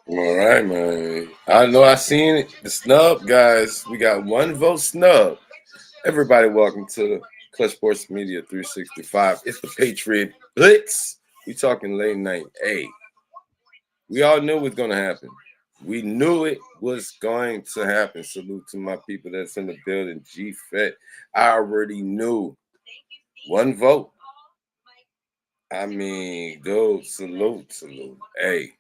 All right, man. I know I seen it. The snub, guys. We got one vote snub. Everybody, welcome to the Clutch Sports Media 365. It's the Patriot Blitz. We talking late night. Hey, we all knew it was going to happen. We knew it was going to happen. Salute to my people that's in the building. G-Fed. I already knew. One vote. I mean, dude, salute. Hey,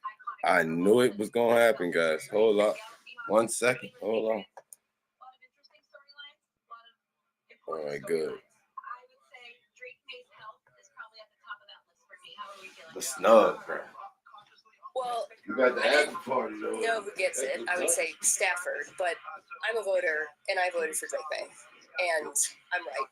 I knew it was going to happen, guys. Hold up. 1 second. Hold on. All right, good. The snub, bro. Well, you got the after party, though. You know who gets it? I would say Stafford, but I'm a voter, and I voted for Drake Maye, and I'm right.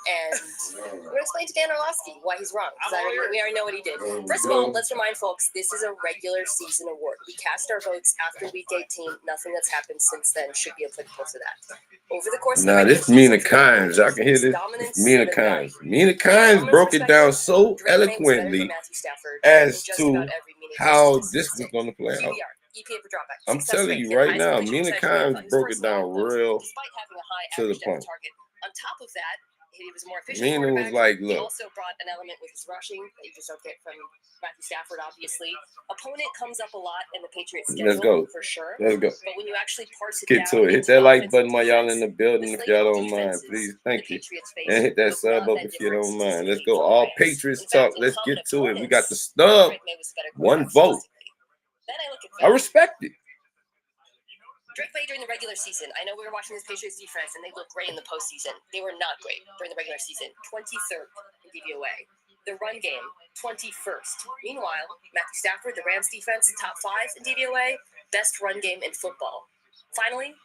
And we're going to explain to Dan Orlovsky why he's wrong, because we already know what he did. First of all, let's remind folks, this is a regular season award. We cast our votes after Week 18. Nothing that's happened since then should be applicable to that. Over the course of the this Mina Kimes. I can hear this. Mina Kimes. Mina Kimes broke it down so eloquently as to how this was going to play out. I'm telling you right now, Mina Kimes broke it down real to the point. On top of that, he was more efficient. Mina was like, look. He also brought an element with his rushing that you just don't get from Matthew Stafford, obviously. Opponent comes up a lot in the Patriots schedule. Let's go. For sure. Let's go. But when you actually parse it Get down, to it. Hit that like button while y'all in the building if y'all don't mind, please. Thank you. And hit that sub up if you don't mind. Let's go. All Patriots talk. Let's get to it. We got the snub. One vote. I respect it. Drake Maye during the regular season. I know we were watching this Patriots defense, and they looked great in the postseason. They were not great during the regular season. 23rd in DVOA. The run game, 21st. Meanwhile, Matthew Stafford, the Rams defense, top 5 in DVOA. Best run game in football. Finally,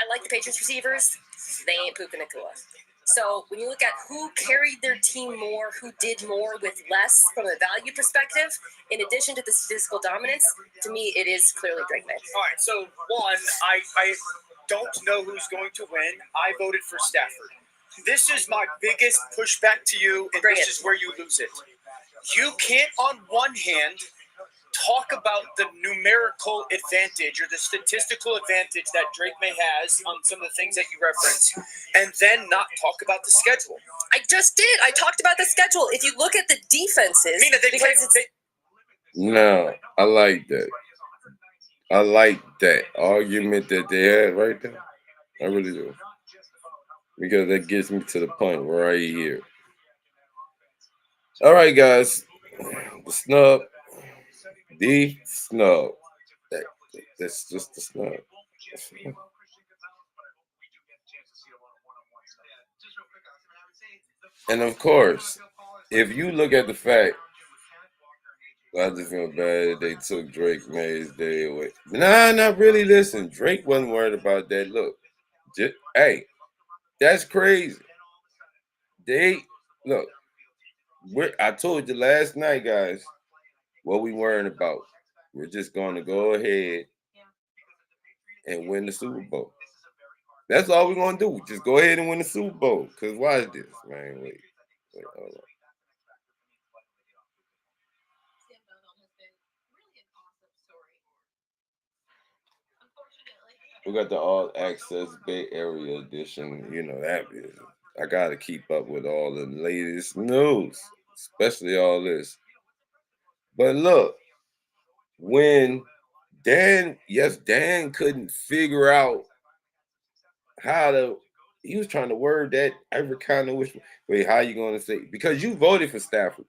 I like the Patriots receivers. They ain't Puka Nacua. So when you look at who carried their team more, who did more with less from a value perspective, in addition to the statistical dominance, to me, it is clearly Drake Maye. All right, so one, I don't know who's going to win. I voted for Stafford. This is my biggest pushback to you, and this is where you lose it. You can't, on one hand, talk about the numerical advantage or the statistical advantage that Drake Maye has on some of the things that you reference, and then not talk about the schedule. I just did. I talked about the schedule. If you look at the defenses, no, I like that. I like that argument that they had right there. I really do. Because that gets me to the point right here. All right, guys. The snub. The snub. That's just the snub. And of course, if you look at the fact, I just feel bad that they took Drake Maye's day away. Nah, not really. Listen, Drake wasn't worried about that. Look, hey, that's crazy. Look. I told you last night, guys, what we worrying about. We're just going to go ahead and win the Super Bowl. That's all we're going to do. Just go ahead and win the Super Bowl. Because watch this, man. Wait, hold on. We got the All Access Bay Area edition. You know that is. I got to keep up with all the latest news, especially all this. But look, when Dan couldn't figure out how to, he was trying to word that every kind of wish. Wait, how you going to say? Because you voted for Stafford.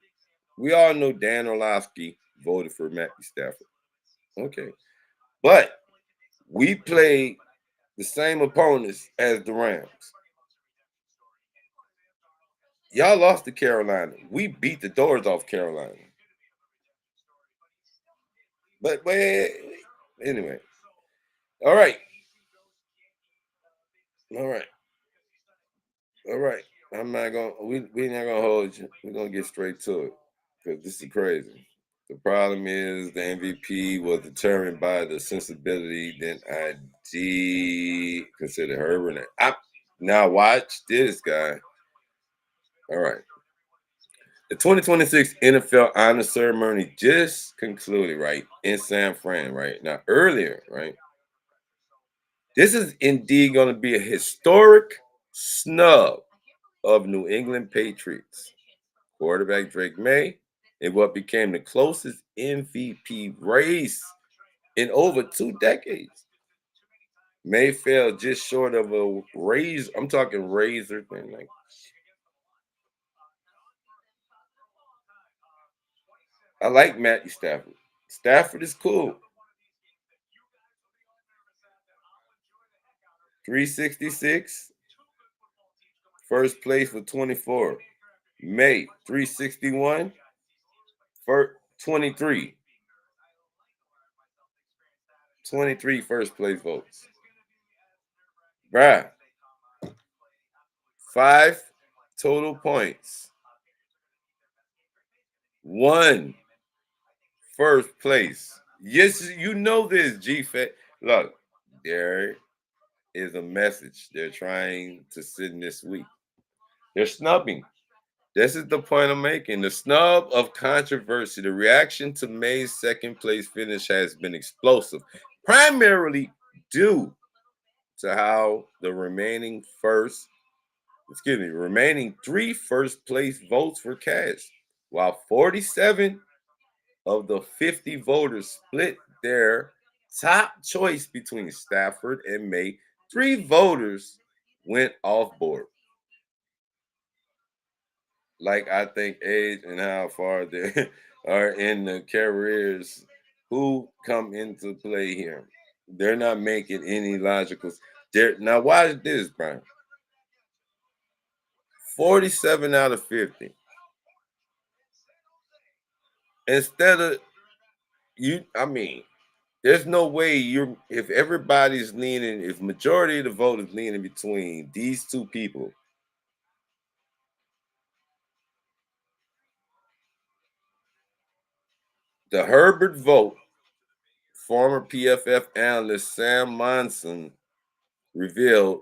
We all know Dan Orlovsky voted for Matthew Stafford. Okay. But we played the same opponents as the Rams. Y'all lost to Carolina. We beat the doors off Carolina. But anyway. All right. I'm not gonna we're not gonna hold you. We're gonna get straight to it. Because this is crazy. The problem is the MVP was determined by the sensibility than I consider Herbert. Now watch this guy. All right. The 2026 NFL honor ceremony just concluded, right, in San Fran, right? Now, earlier, right? This is indeed going to be a historic snub of New England Patriots. Quarterback Drake Maye in what became the closest MVP race in over 2 decades. May fell just short of a razor. I'm talking razor thing. Like, I like Matthew Stafford. Stafford is cool. 366, first place for 24. May 361, first 23. 23 first place votes. Bruh. 5 total points. 1 first place. Yes, you know this, G-Fat. Look, there is a message they're trying to send this week. They're snubbing. This is the point I'm making. The snub of controversy, the reaction to May's second place finish has been explosive, primarily due to how the remaining remaining 3 first place votes were cast, while 47 of the 50 voters split their top choice between Stafford and May. 3 voters went off board. Like, I think age and how far they are in the careers who come into play here. They're not making any logical. Now, why is this, Brian? 47 out of 50. Instead of there's no way if everybody's leaning, if majority of the vote is leaning between these two people, the Herbert vote, former PFF analyst Sam Monson revealed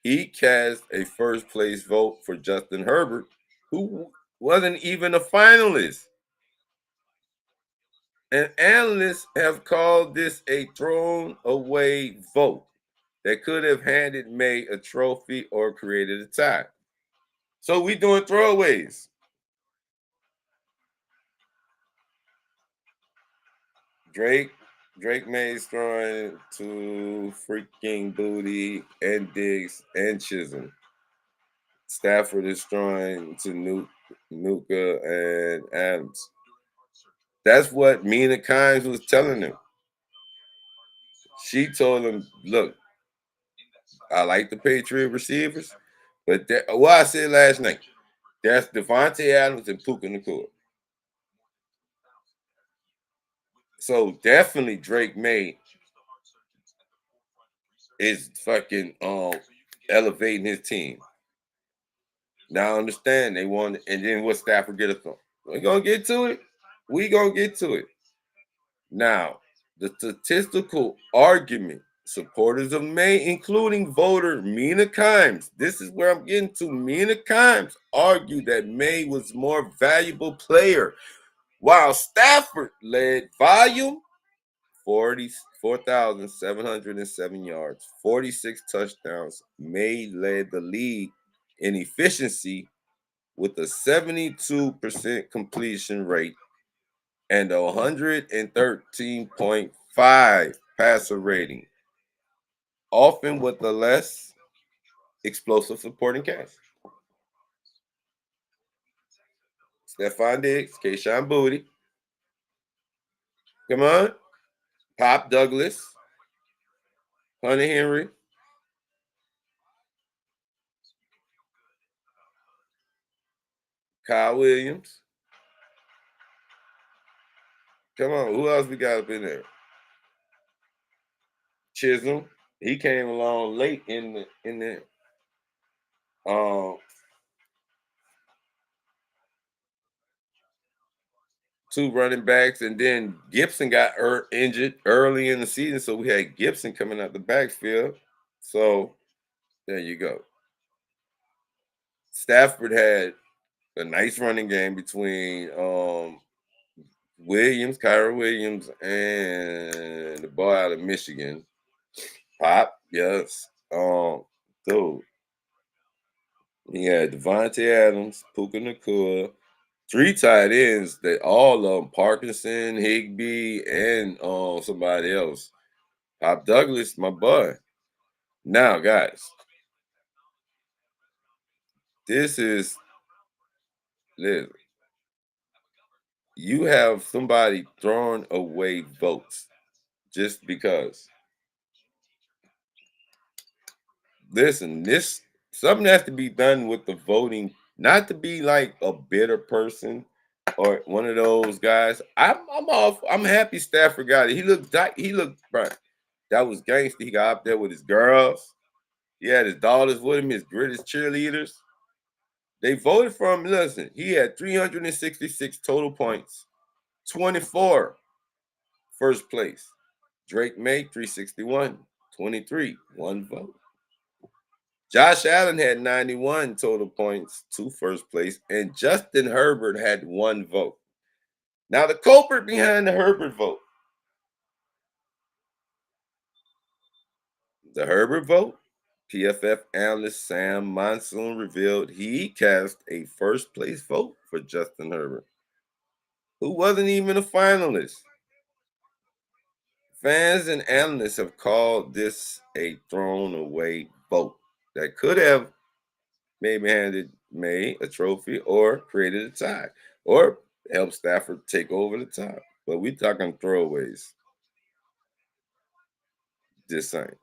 he cast a first place vote for Justin Herbert, who wasn't even a finalist. And analysts have called this a thrown away vote that could have handed May a trophy or created a tie. So we doing throwaways. Drake Maye's throwing to freaking Booty and Diggs and Chisholm. Stafford is throwing to Nuka and Adams. That's what Mina Kimes was telling him. She told him, look, I like the Patriot receivers, but what I said last night, that's Devontae Adams and Puka Nacua. So definitely Drake Maye is fucking elevating his team. Now I understand they want, and then what Stafford get us on. We're gonna get to it. Now, the statistical argument, supporters of May, including voter Mina Kimes, this is where I'm getting to. Mina Kimes argued that May was more valuable player, while Stafford led volume, 4,707 yards, 46 touchdowns. May led the league in efficiency with a 72% completion rate and a 113.5 passer rating, often with a less explosive supporting cast. Stephon Diggs, Kayshawn Booty, come on, Pop Douglas, Hunter Henry, Kyle Williams. Come on, who else we got up in there? Chisholm. He came along late in the two running backs, and then Gibson got injured early in the season, so we had Gibson coming out the backfield. So there you go. Stafford had a nice running game between Williams, Kyra Williams, and the boy out of Michigan. Pop, yes. Dude. He had Devontae Adams, Puka Nakua, 3 tight ends. They all of them, Parkinson, Higbee, and somebody else. Pop Douglas, my boy. Now, guys, this is listen. You have somebody throwing away votes just because. Listen, this something has to be done with the voting, not to be like a bitter person or one of those guys. I'm happy Stafford got it. He looked right. That was gangster. He got up there with his girls. He had his daughters with him, his greatest cheerleaders. They voted for him. Listen, he had 366 total points, 24 first place. Drake Maye, 361, 23, 1 vote. Josh Allen had 91 total points, 2 first place, and Justin Herbert had 1 vote. Now, the culprit behind the Herbert vote. The Herbert vote, PFF analyst Sam Monsoon revealed he cast a first place vote for Justin Herbert, who wasn't even a finalist. Fans and analysts have called this a thrown away vote that could have maybe handed May a trophy or created a tie or helped Stafford take over the top. But we talking throwaways. This ain't.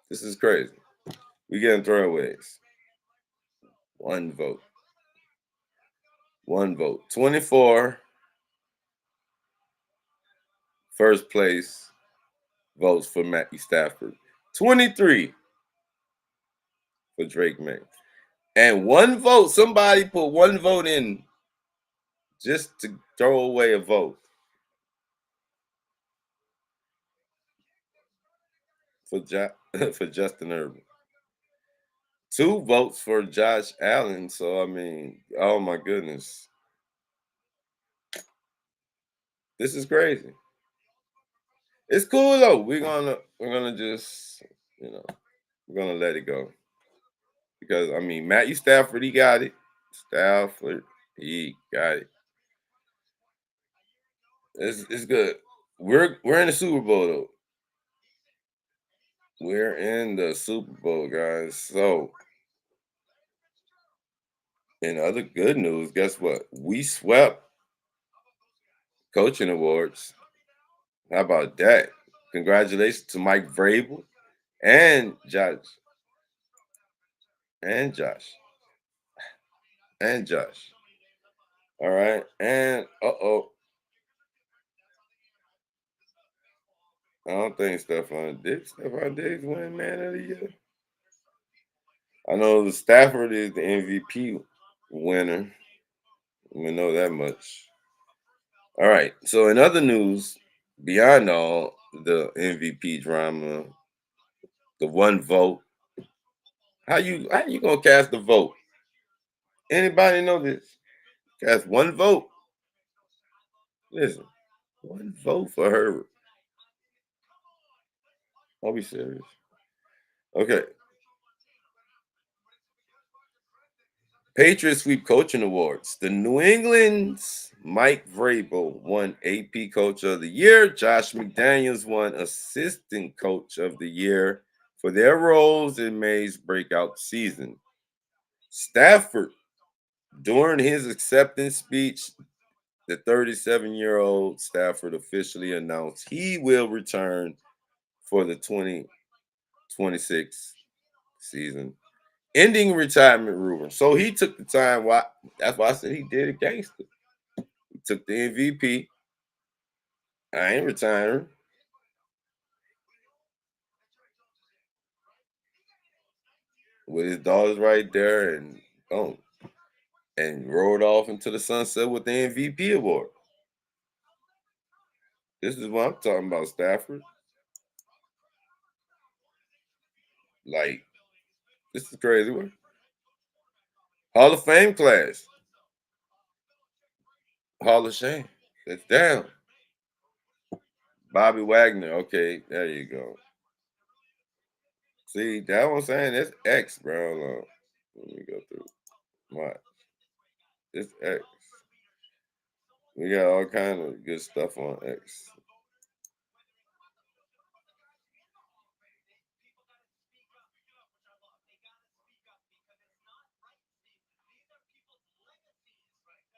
This is crazy. We getting throwaways. 1 vote. 1 vote. 24 first place votes for Matthew Stafford. 23 for Drake Maye. And 1 vote, somebody put 1 vote in just to throw away a vote for for Justin Herbert. 2 votes for Josh Allen. So I mean, oh my goodness. This is crazy. It's cool though. We're gonna just, you know, we're gonna let it go. Because I mean, Matthew Stafford, he got it. Stafford, he got it. It's good. We're in the Super Bowl though. We're in the Super Bowl, guys. So, in other good news, guess what? We swept coaching awards. How about that? Congratulations to Mike Vrabel and Josh and Josh and Josh. All right, and I don't think Stephon Diggs win Man of the Year. I know the Stafford is the MVP winner. We know that much. All right. So in other news, beyond all the MVP drama, the 1 vote, how you gonna cast a vote? Anybody know this? Cast 1 vote. Listen, 1 vote for her. I'll be serious. Okay. Patriots sweep coaching awards. The New England's Mike Vrabel won AP Coach of the Year. Josh McDaniels won Assistant Coach of the Year for their roles in May's breakout season. Stafford, during his acceptance speech, the 37-year-old Stafford officially announced he will return for the 2026 season, ending retirement rumors. So he took the time. That's why I said he did it gangster. He took the MVP. I ain't retiring. With his daughters right there, and boom, and rode off into the sunset with the MVP award. This is what I'm talking about, Stafford. Like, this is crazy work. Hall of Fame class. Hall of Shame. That's down. Bobby Wagner. Okay, there you go. See, that what I'm saying? That's X, bro. Hold on. Let me go through. What? It's X. We got all kind of good stuff on X.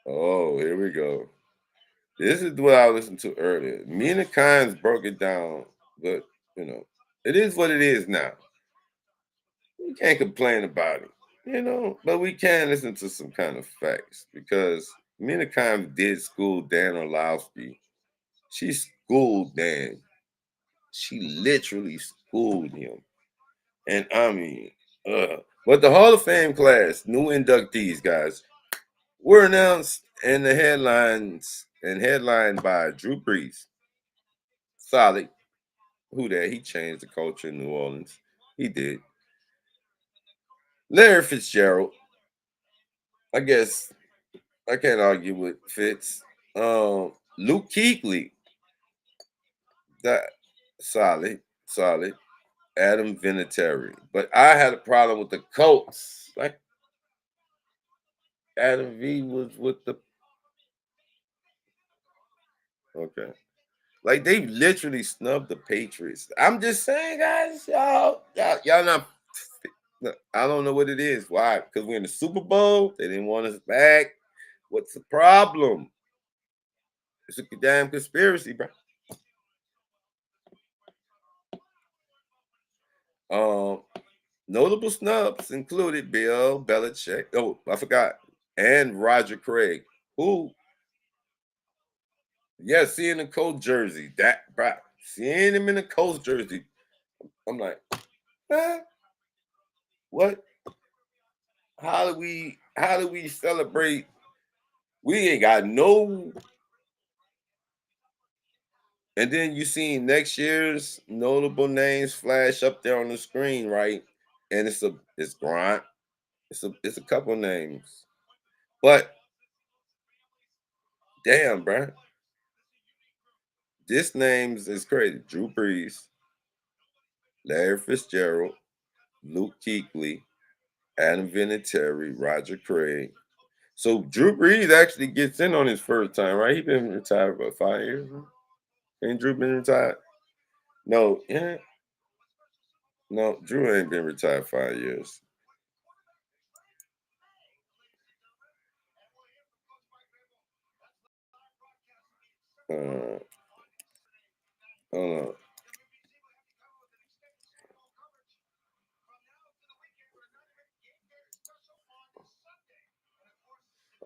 Oh, here we go. This is what I listened to earlier. Mina Kimes broke it down, but you know, it is what it is now. We can't complain about it, but we can listen to some kind of facts because Mina Kimes did school Dan Orlovsky. She schooled Dan. She literally schooled him. And I mean, but the Hall of Fame class, new inductees, guys, were announced in the headlines and headlined by Drew Brees. Solid. Who that? He changed the culture in New Orleans. He did. Larry Fitzgerald. I guess I can't argue with Fitz. Luke Kuechly. That solid. Adam Vinatieri. But I had a problem with the Colts. Like Adam V was with the okay. Like they literally snubbed the Patriots. I'm just saying, guys, y'all not. I don't know what it is. Why? Because we're in the Super Bowl. They didn't want us back. What's the problem? It's a damn conspiracy, bro. Um, Notable snubs included Bill Belichick. Oh, I forgot, and Roger Craig, who, yeah, seeing the Colts jersey, that bro, seeing him in the Colts jersey, I'm like, what? How do we celebrate? We ain't got no. And then you see next year's notable names flash up there on the screen, right? And it's Grant. It's a couple names. But damn, bro. This names is crazy. Drew Brees, Larry Fitzgerald, Luke Kuechly, Adam Vinatieri, Roger Craig. So Drew Brees actually gets in on his first time, right? He been retired for 5 years. Huh? Ain't Drew been retired? No, yeah. No, Drew ain't been retired 5 years. Uh, hold on.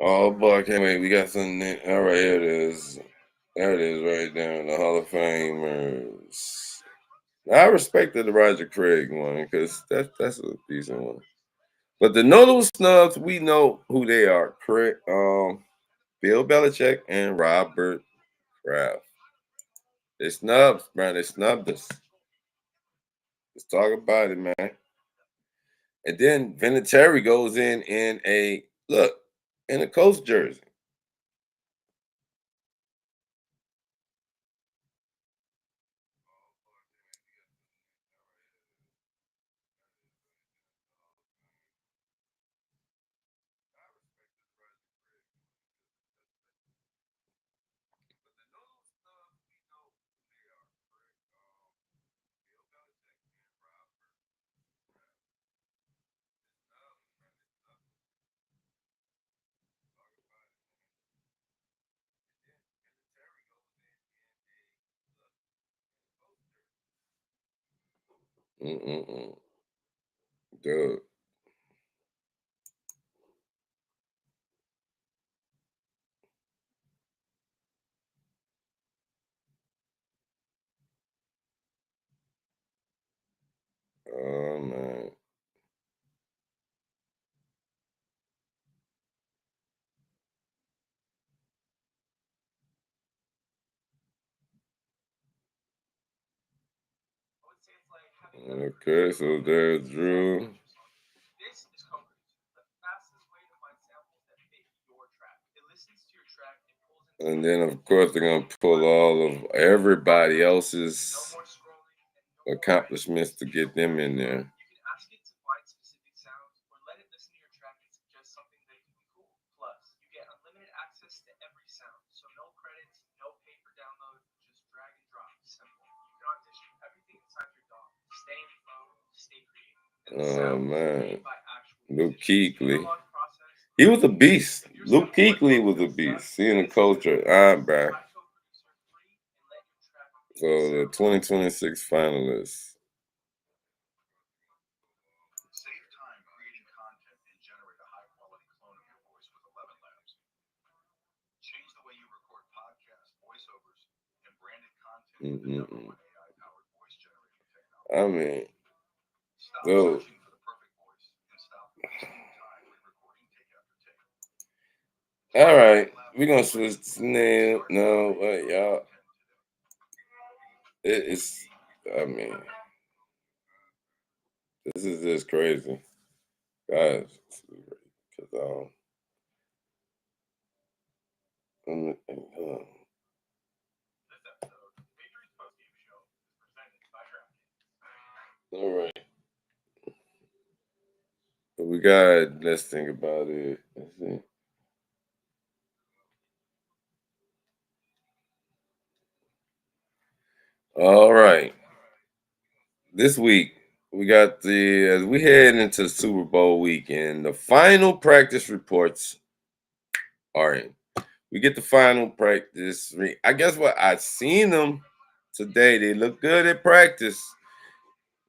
Oh boy, I can't wait. We got something. All right, here it is. There it is, right there in the Hall of Famers. I respected the Roger Craig one because that's a decent one. But the notable snubs, we know who they are. Correct. Bill Belichick and Robert Kraft. They snubs, man. They snubbed us. Let's talk about it, man. And then Vinatieri goes in a look in a Coast jersey. Mm-mm-mm. Dude. Oh man. Okay, so there's Drew. And then, of course, they're going to pull all of everybody else's accomplishments to get them in there. Oh, man. Luke Kuechly. He was a beast. Luke Kuechly was a beast. Seeing the culture. Bro. So the 2026 finalists. I mean, so all right, we're gonna switch to name. No, wait, y'all. It's. I mean, this is just crazy, guys. Because all right. We got. Let's think about it. Let's see. All right. This week we got as we head into Super Bowl weekend, the final practice reports are in. We get the final practice. I guess what I seen them today. They look good at practice.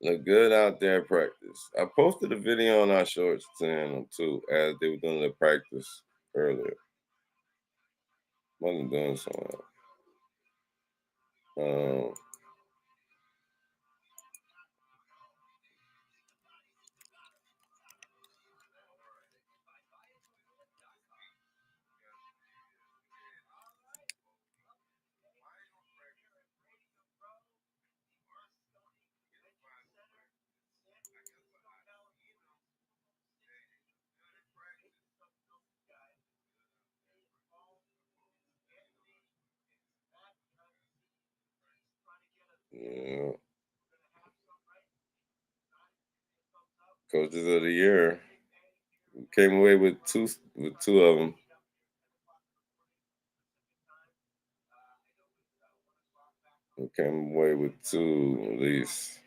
Look good out there at practice. I posted a video on our shorts channel too, as they were doing the practice earlier. Wasn't doing something. Yeah. Coaches of the year came away with two of them. We came away with two at least.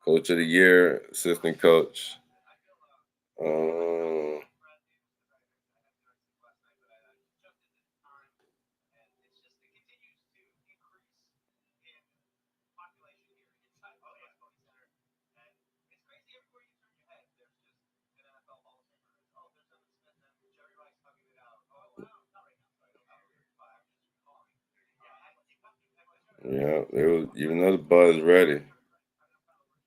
Coach of the year, assistant coach. Yeah, even though the buzz ready.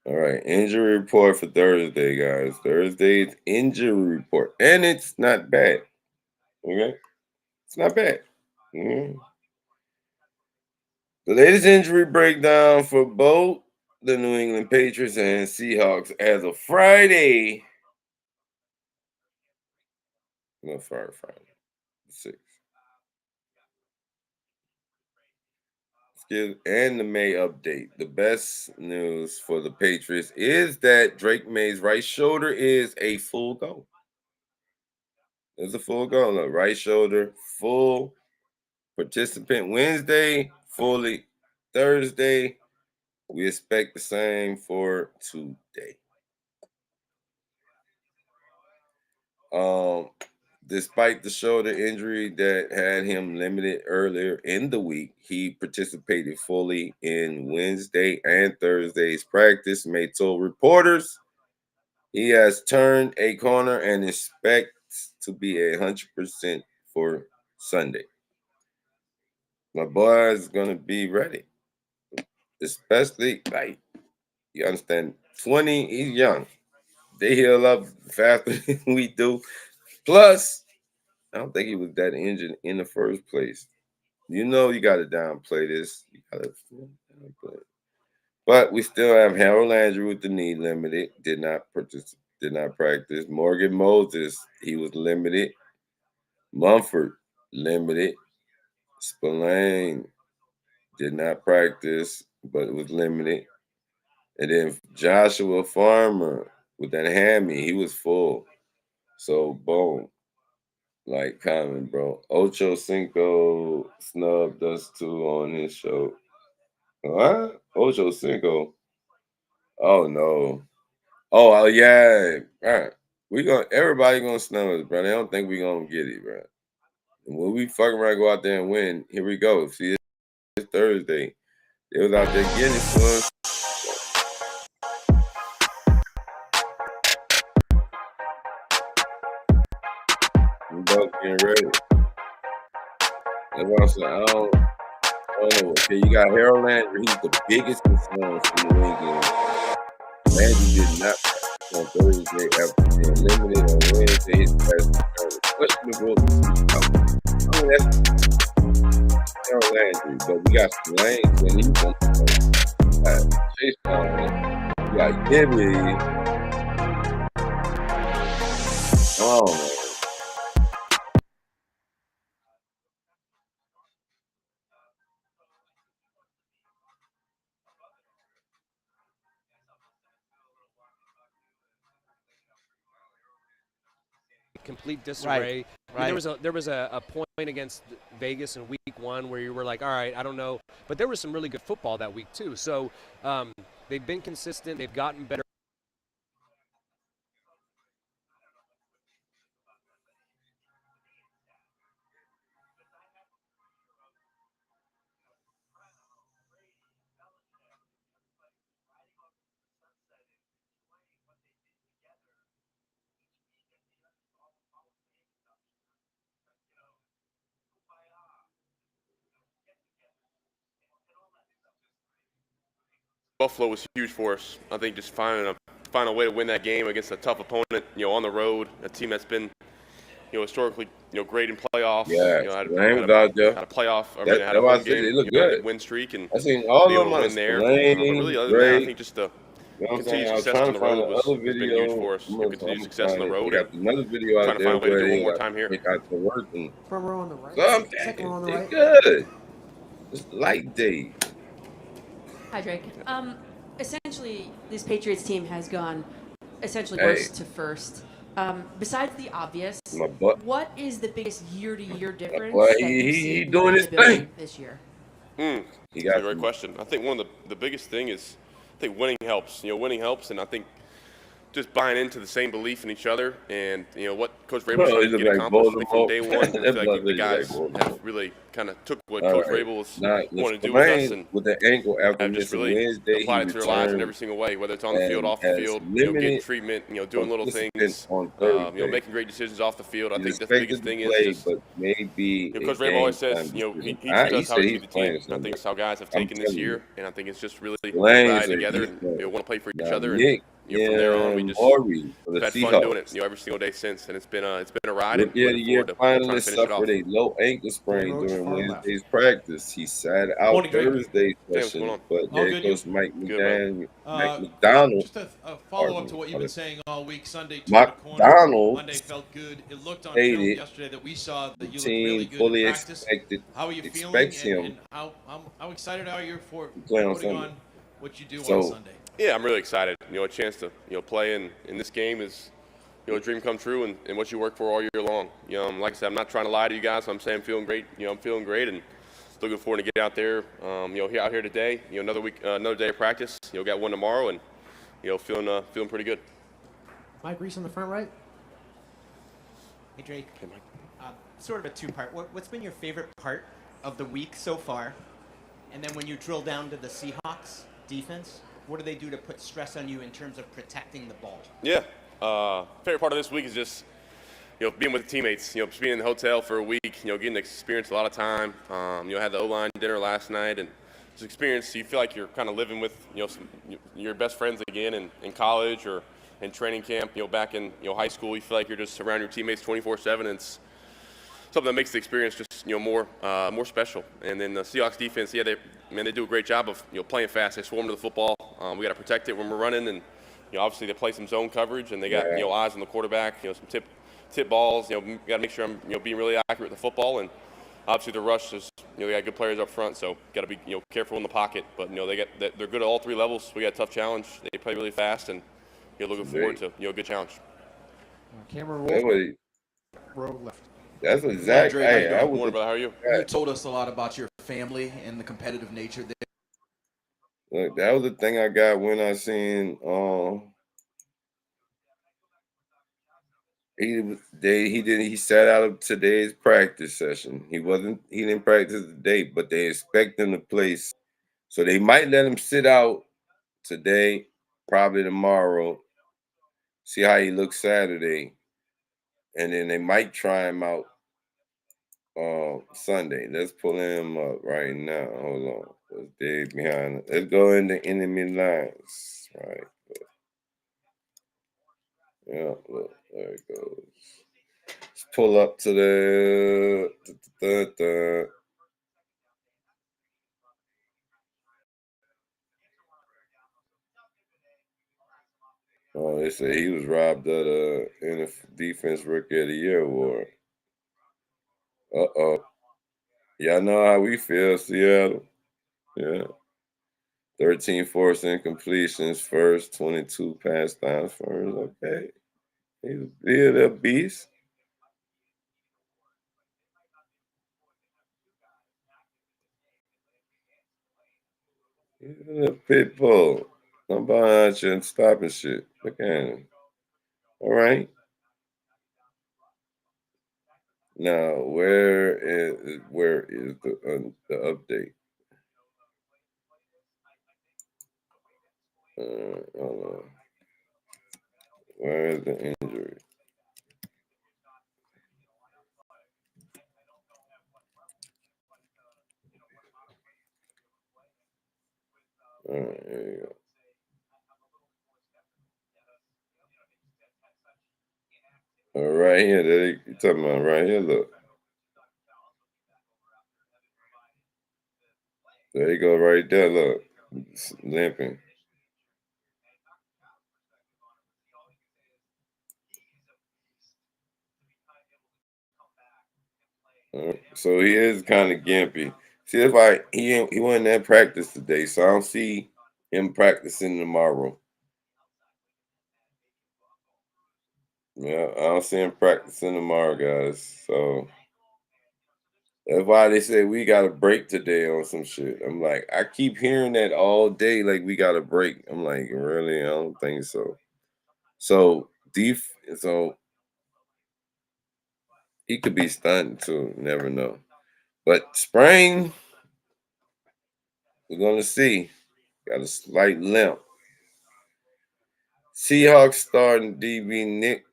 All right, injury report for Thursday, guys. Thursday's injury report, and it's not bad. Okay, it's not bad. Mhm. The latest injury breakdown for both the New England Patriots and Seahawks as of Friday. No, Friday, 6. And the May update. The best news for the Patriots is that Drake Maye's right shoulder is a full go. It's a full go. Look, right shoulder, full participant Wednesday, fully Thursday. We expect the same for today. Despite the shoulder injury that had him limited earlier in the week, he participated fully in Wednesday and Thursday's practice. May told reporters he has turned a corner and expects to be 100% for Sunday. My boy is gonna be ready, especially like you understand. 20, he's young. They heal up faster than we do. Plus, I don't think he was that injured in the first place. You know, you got to downplay this. You got to downplay it. But we still have Harold Landry with the knee limited. Did not practice. Morgan Moses, he was limited. Mumford, limited. Spillane did not practice, but was limited. And then Joshua Farmer with that hammy, he was full. So, boom. Like Common, bro. Ocho Cinco Snub does too on his show. What? Ocho Cinco? Oh, no. Oh, yeah. All right. Everybody gonna snub us, bro. They don't think we gonna get it, bro. And when we fucking around go out there and win, here we go. See, it's Thursday. They was out there getting it for us. We both getting ready. That's what I'm saying. I don't know. Okay, you got Harold Landry. He's the biggest concern for the win game. Landry did not practice on Thursday after being limited on Wednesday. His pass was questionable. I mean, that's Harold Landry, but we got some lanes and he's going to play. Chase Down. We got Gibby. Oh, man. Complete disarray. Right. There was a point against Vegas in week 1 where you were like, all right, I don't know. But there was some really good football that week too. So they've been consistent. They've gotten better. Buffalo was huge for us. I think just finding a way to win that game against a tough opponent, on the road, a team that's been, historically, great in playoffs. Yeah, had out there. a playoff. Had a home game, they look good. Win streak and I seen all of them win there. Spillane, But really, other than that, I think just the continued success on the road has been huge for us. Continued success on the road. Got another video out trying to there find a way to do it one more where time here. they got to work and Front row on the right. so I'm Second row on the right. good. It's light day. Hi, Drake. Essentially, this Patriots team has gone essentially worst to first. Besides the obvious, what is the biggest year-to-year difference that you see he doing his building thing this year? That's a great question. I think one of the biggest thing is I think winning helps. Winning helps, and I think just buying into the same belief in each other and what Coach Vrabel tried to get accomplished from day one. I feel like the guys have really kind of took what Coach Vrabel was wanting to do with us and with the ankle after just really Wednesday, applied it to their lives in every single way, whether it's on the field, off the field, getting treatment, doing little things, making great decisions off the field. I think the biggest thing is just, but maybe Coach Vrabel always says, he teaches us how to see the team. I think it's how guys have taken this year, and I think it's just really ride together and want to play for each other. And from there on, we just had fun doing it, every single day since, and it's been a ride. And year finally suffered a low ankle sprain during Wednesday's practice. He sat out Thursday's session, but there goes Mike McDonald. Just a follow-up to what you've been saying all week. Sunday turned the corner. McDonald Monday felt good. It looked on film yesterday that we saw that you looked really good fully in practice. How are you feeling? And how excited are you for putting on what you do on Sunday? Yeah, I'm really excited. A chance to play in this game is a dream come true and what you work for all year long. Like I said, I'm not trying to lie to you guys. I'm saying I'm feeling great. I'm feeling great and looking forward to get out there. Out here today. Another week, another day of practice. Got one tomorrow and feeling pretty good. Mike Reese on the front right. Hey Drake. Hey Mike. Sort of a two-part. What's been your favorite part of the week so far? And then when you drill down to the Seahawks defense, what do they do to put stress on you in terms of protecting the ball? Yeah. Favorite part of this week is just, being with the teammates, just being in the hotel for a week, getting to experience a lot of time. Had the O-line dinner last night and just experience, you feel like you're kind of living with, your best friends again in college or in training camp, back in, high school. You feel like you're just around your teammates 24/7. It's something that makes the experience just, more special. And then the Seahawks defense, they do a great job of, playing fast. They swarm to the football. We got to protect it when we're running, and obviously they play some zone coverage, and they got eyes on the quarterback. Some tip balls. You know, got to make sure I'm being really accurate with the football, and obviously the rush is they got good players up front, so got to be careful in the pocket. But they're good at all three levels. We got a tough challenge. They play really fast, and looking forward to a good challenge. Cameron road left. That's exactly. Drake, hey, how are you? You told us a lot about your family and the competitive nature there. Look, that was the thing I got when I seen he sat out of today's practice session. He didn't practice today, but they expect him to play. So they might let him sit out today, probably tomorrow. See how he looks Saturday. And then they might try him out Sunday. Let's pull him up right now. Hold on. Let's dig behind it. Let's go in the enemy lines. Right. Yeah, look, there it goes. Let's pull up to the Oh, they say he was robbed of the Defense Rookie of the Year award. Y'all know how we feel, Seattle. Yeah. 13 forced incompletions first, 22 pass downs first. Okay. He's a beast. He's a pit bull. I'm behind you and stopping shit. Look at him. All right. Now, where is the update? Hold on. Where is the injury? All right, there you go. All right here, you talking about right here? Look, there you go, right there. Look, it's limping. So he is kind of gimpy. See, that's why he wasn't at practice today, so I don't see him practicing tomorrow. Yeah, I don't see him practicing tomorrow, guys. So that's why they say we got a break today on some shit. I'm like, I keep hearing that all day, like we got a break. I'm like, really? I don't think so. So he could be stunned too. Never know. But sprain, we're gonna see. Got a slight limp. Seahawks starting DB Nick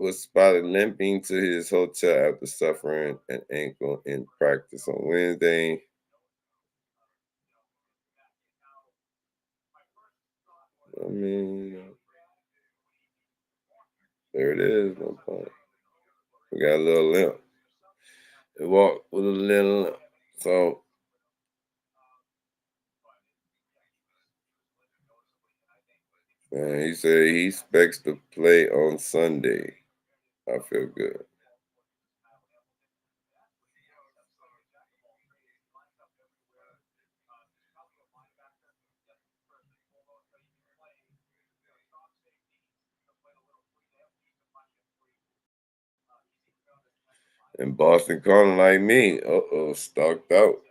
was spotted limping to his hotel after suffering an ankle in practice on Wednesday. I mean, there it is. No point. We got a little limp. He walked with a little limp. So, he said he expects to play on Sunday. I feel good. And Boston calling like me. Stalked out.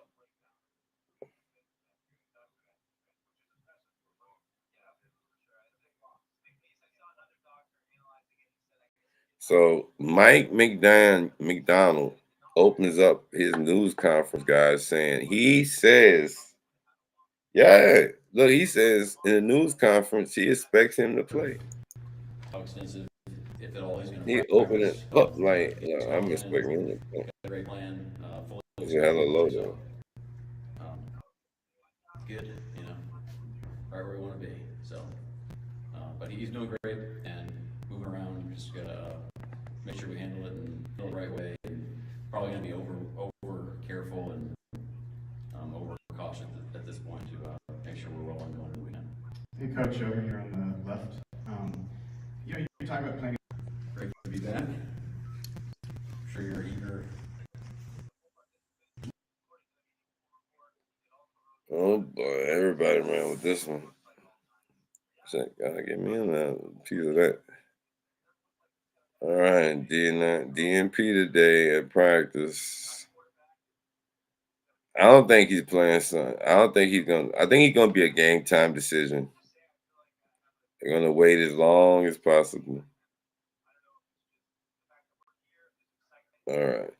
So Mike McDonald opens up his news conference, guys, saying he says in the news conference he expects him to play. How extensive, if at all, he's going to He opened it up like, I'm expecting him to play. a great plan, fully. It's a hella low though. Good, right where we want to be. So, but he's doing great and moving around. We just gotta make sure we handle it and feel the right way. And probably gonna be over careful and over cautious at this point to make sure we're rolling going the weekend. Hey, Coach, over here on the left. You're talking about playing. Great to be back. Oh boy, everybody ran with this one. Check, gotta get me a piece of that. All right, DNP today at practice. I don't think he's playing son. I don't think he's gonna. I think he's gonna be a game time decision. They're gonna wait as long as possible. All right.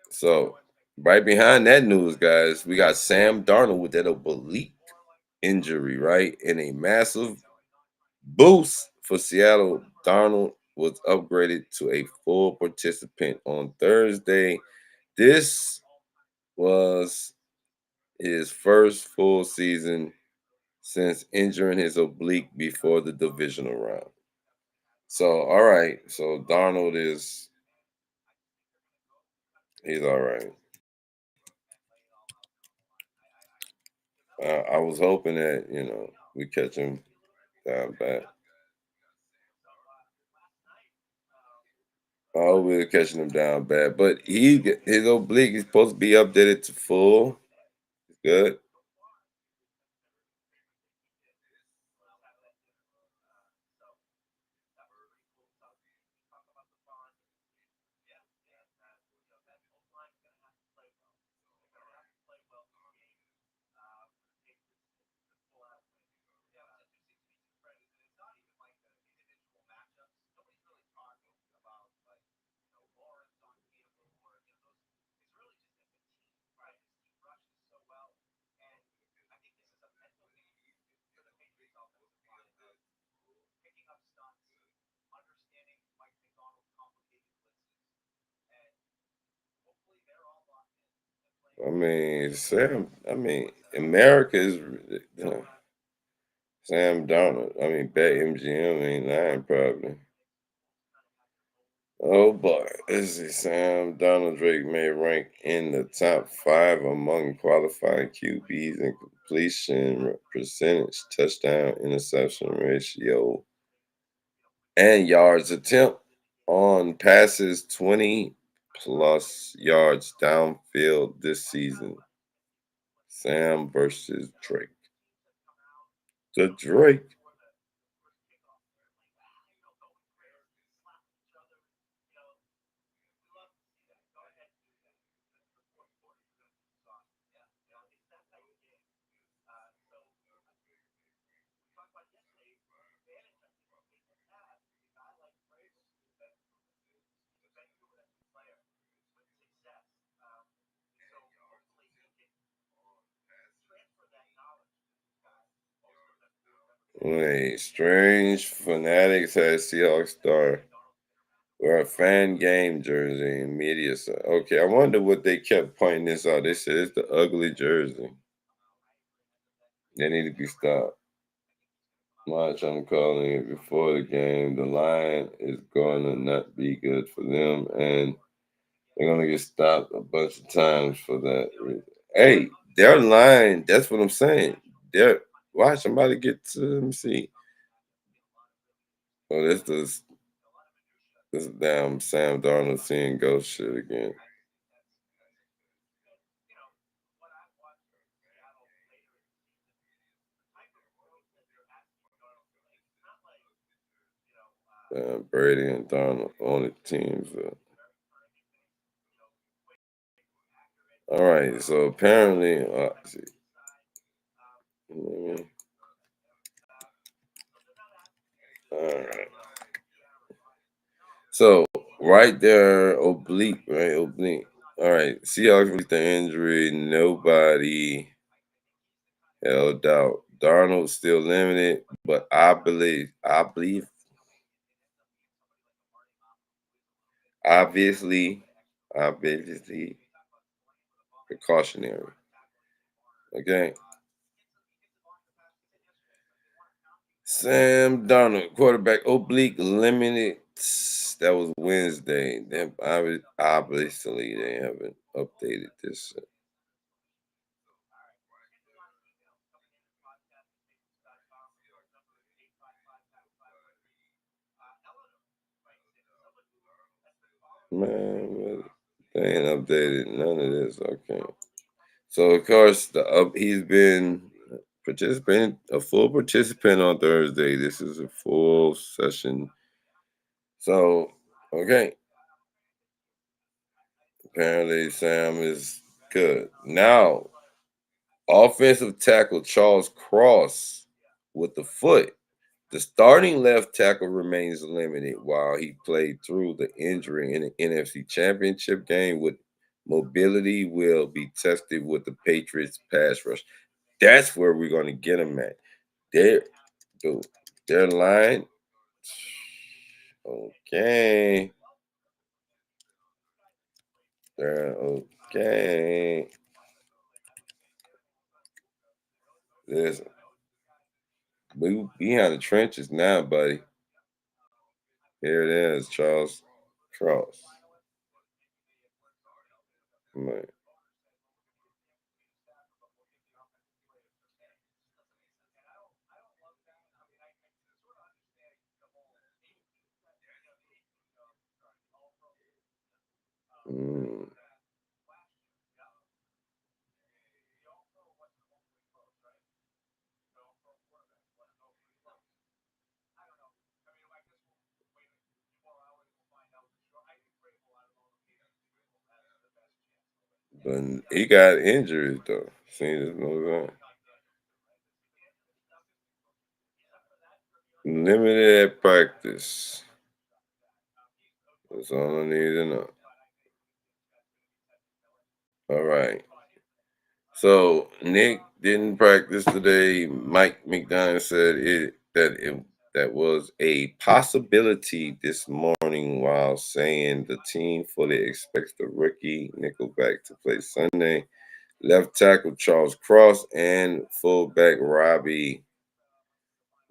So right behind that news, guys, we got Sam Darnold with that oblique injury, right? And a massive boost for Seattle. Darnold was upgraded to a full participant on Thursday. This was his first full season since injuring his oblique before the divisional round. So, all right. So Darnold he's all right. I was hoping that, we catch him down bad. Oh, we're catching him down bad. But his oblique is supposed to be updated to full. Good. America is Sam Darnold. Bet MGM ain't lying, probably. Oh boy, this is Sam Darnold. Drake Maye rank in the top 5 among qualified QBs in completion percentage, touchdown, interception ratio, and yards attempt on passes 20 plus yards downfield this season. Sam versus Drake. The Drake. Wait, strange fanatics had Seahawks star wear a fan game jersey in media. Okay, I wonder what they kept pointing this out. They said it's the ugly jersey. They need to be stopped. March, I'm calling it before the game. The line is going to not be good for them, and they're going to get stopped a bunch of times for that reason. Hey, their line, that's what I'm saying. Watch somebody get to, let me see. Oh, this damn Sam Darnold seeing ghost shit again. Brady and Darnold on the teams. All right, so apparently, see. All right. So right there, oblique, right? Oblique. All right. Seahawks with the injury. Nobody held out. Darnold still limited, but I believe, obviously, precautionary. Okay. Sam Darnold, quarterback, oblique limited. That was Wednesday. Obviously, they haven't updated this. Man, they ain't updated none of this. Okay. So of course he's been a full participant on Thursday. This is a full session. So okay. Apparently Sam is good. Now, offensive tackle Charles Cross with the foot. The starting left tackle remains limited while he played through the injury in the NFC Championship game. With mobility will be tested with the Patriots pass rush. That's where we're going to get him at. Their line. Okay. Okay. Listen. We behind the trenches now, buddy. Here it is, Charles Cross. Man. Mm. But he got injuries though. See, this goes on. Limited at practice. That's all I need to know. All right. So Nick didn't practice today. Mike McDonald said that was a possibility this morning, while saying the team fully expects the rookie nickelback to play Sunday. Left tackle Charles Cross and fullback Robbie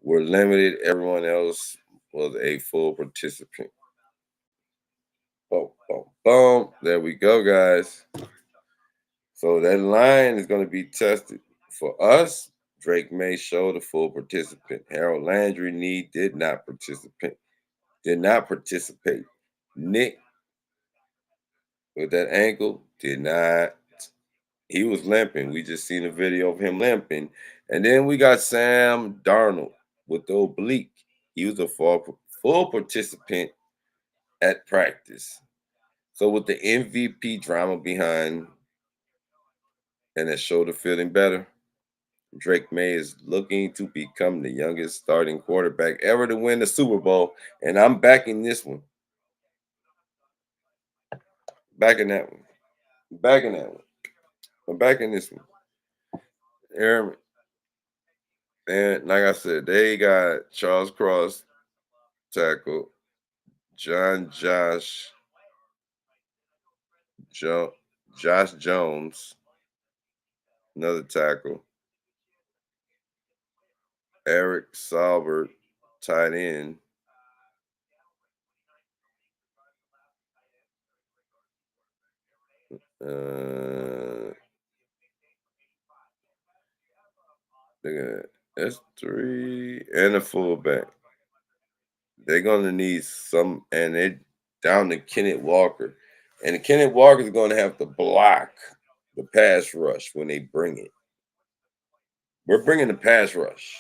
were limited. Everyone else was a full participant. Boom, boom, boom. There we go, guys. So that line is going to be tested. For us, Drake Maye showed a full participant. Harold Landry did not participate. Nick, with that ankle, did not. He was limping. We just seen a video of him limping. And then we got Sam Darnold with the oblique. He was a full participant at practice. So with the MVP drama behind and his shoulder feeling better, Drake Maye is looking to become the youngest starting quarterback ever to win the Super Bowl. And I'm backing this one. Backing that one. Backing that one. I'm backing this one. Aaron, and like I said, they got Charles Cross, tackle, Josh Jones, another tackle, Eric Salbert, tight end. Look at that. That's 3 and a fullback. They're gonna need some, and they're down to Kenneth Walker. And Kenneth Walker is gonna have to block the pass rush when they bring it. We're bringing the pass rush.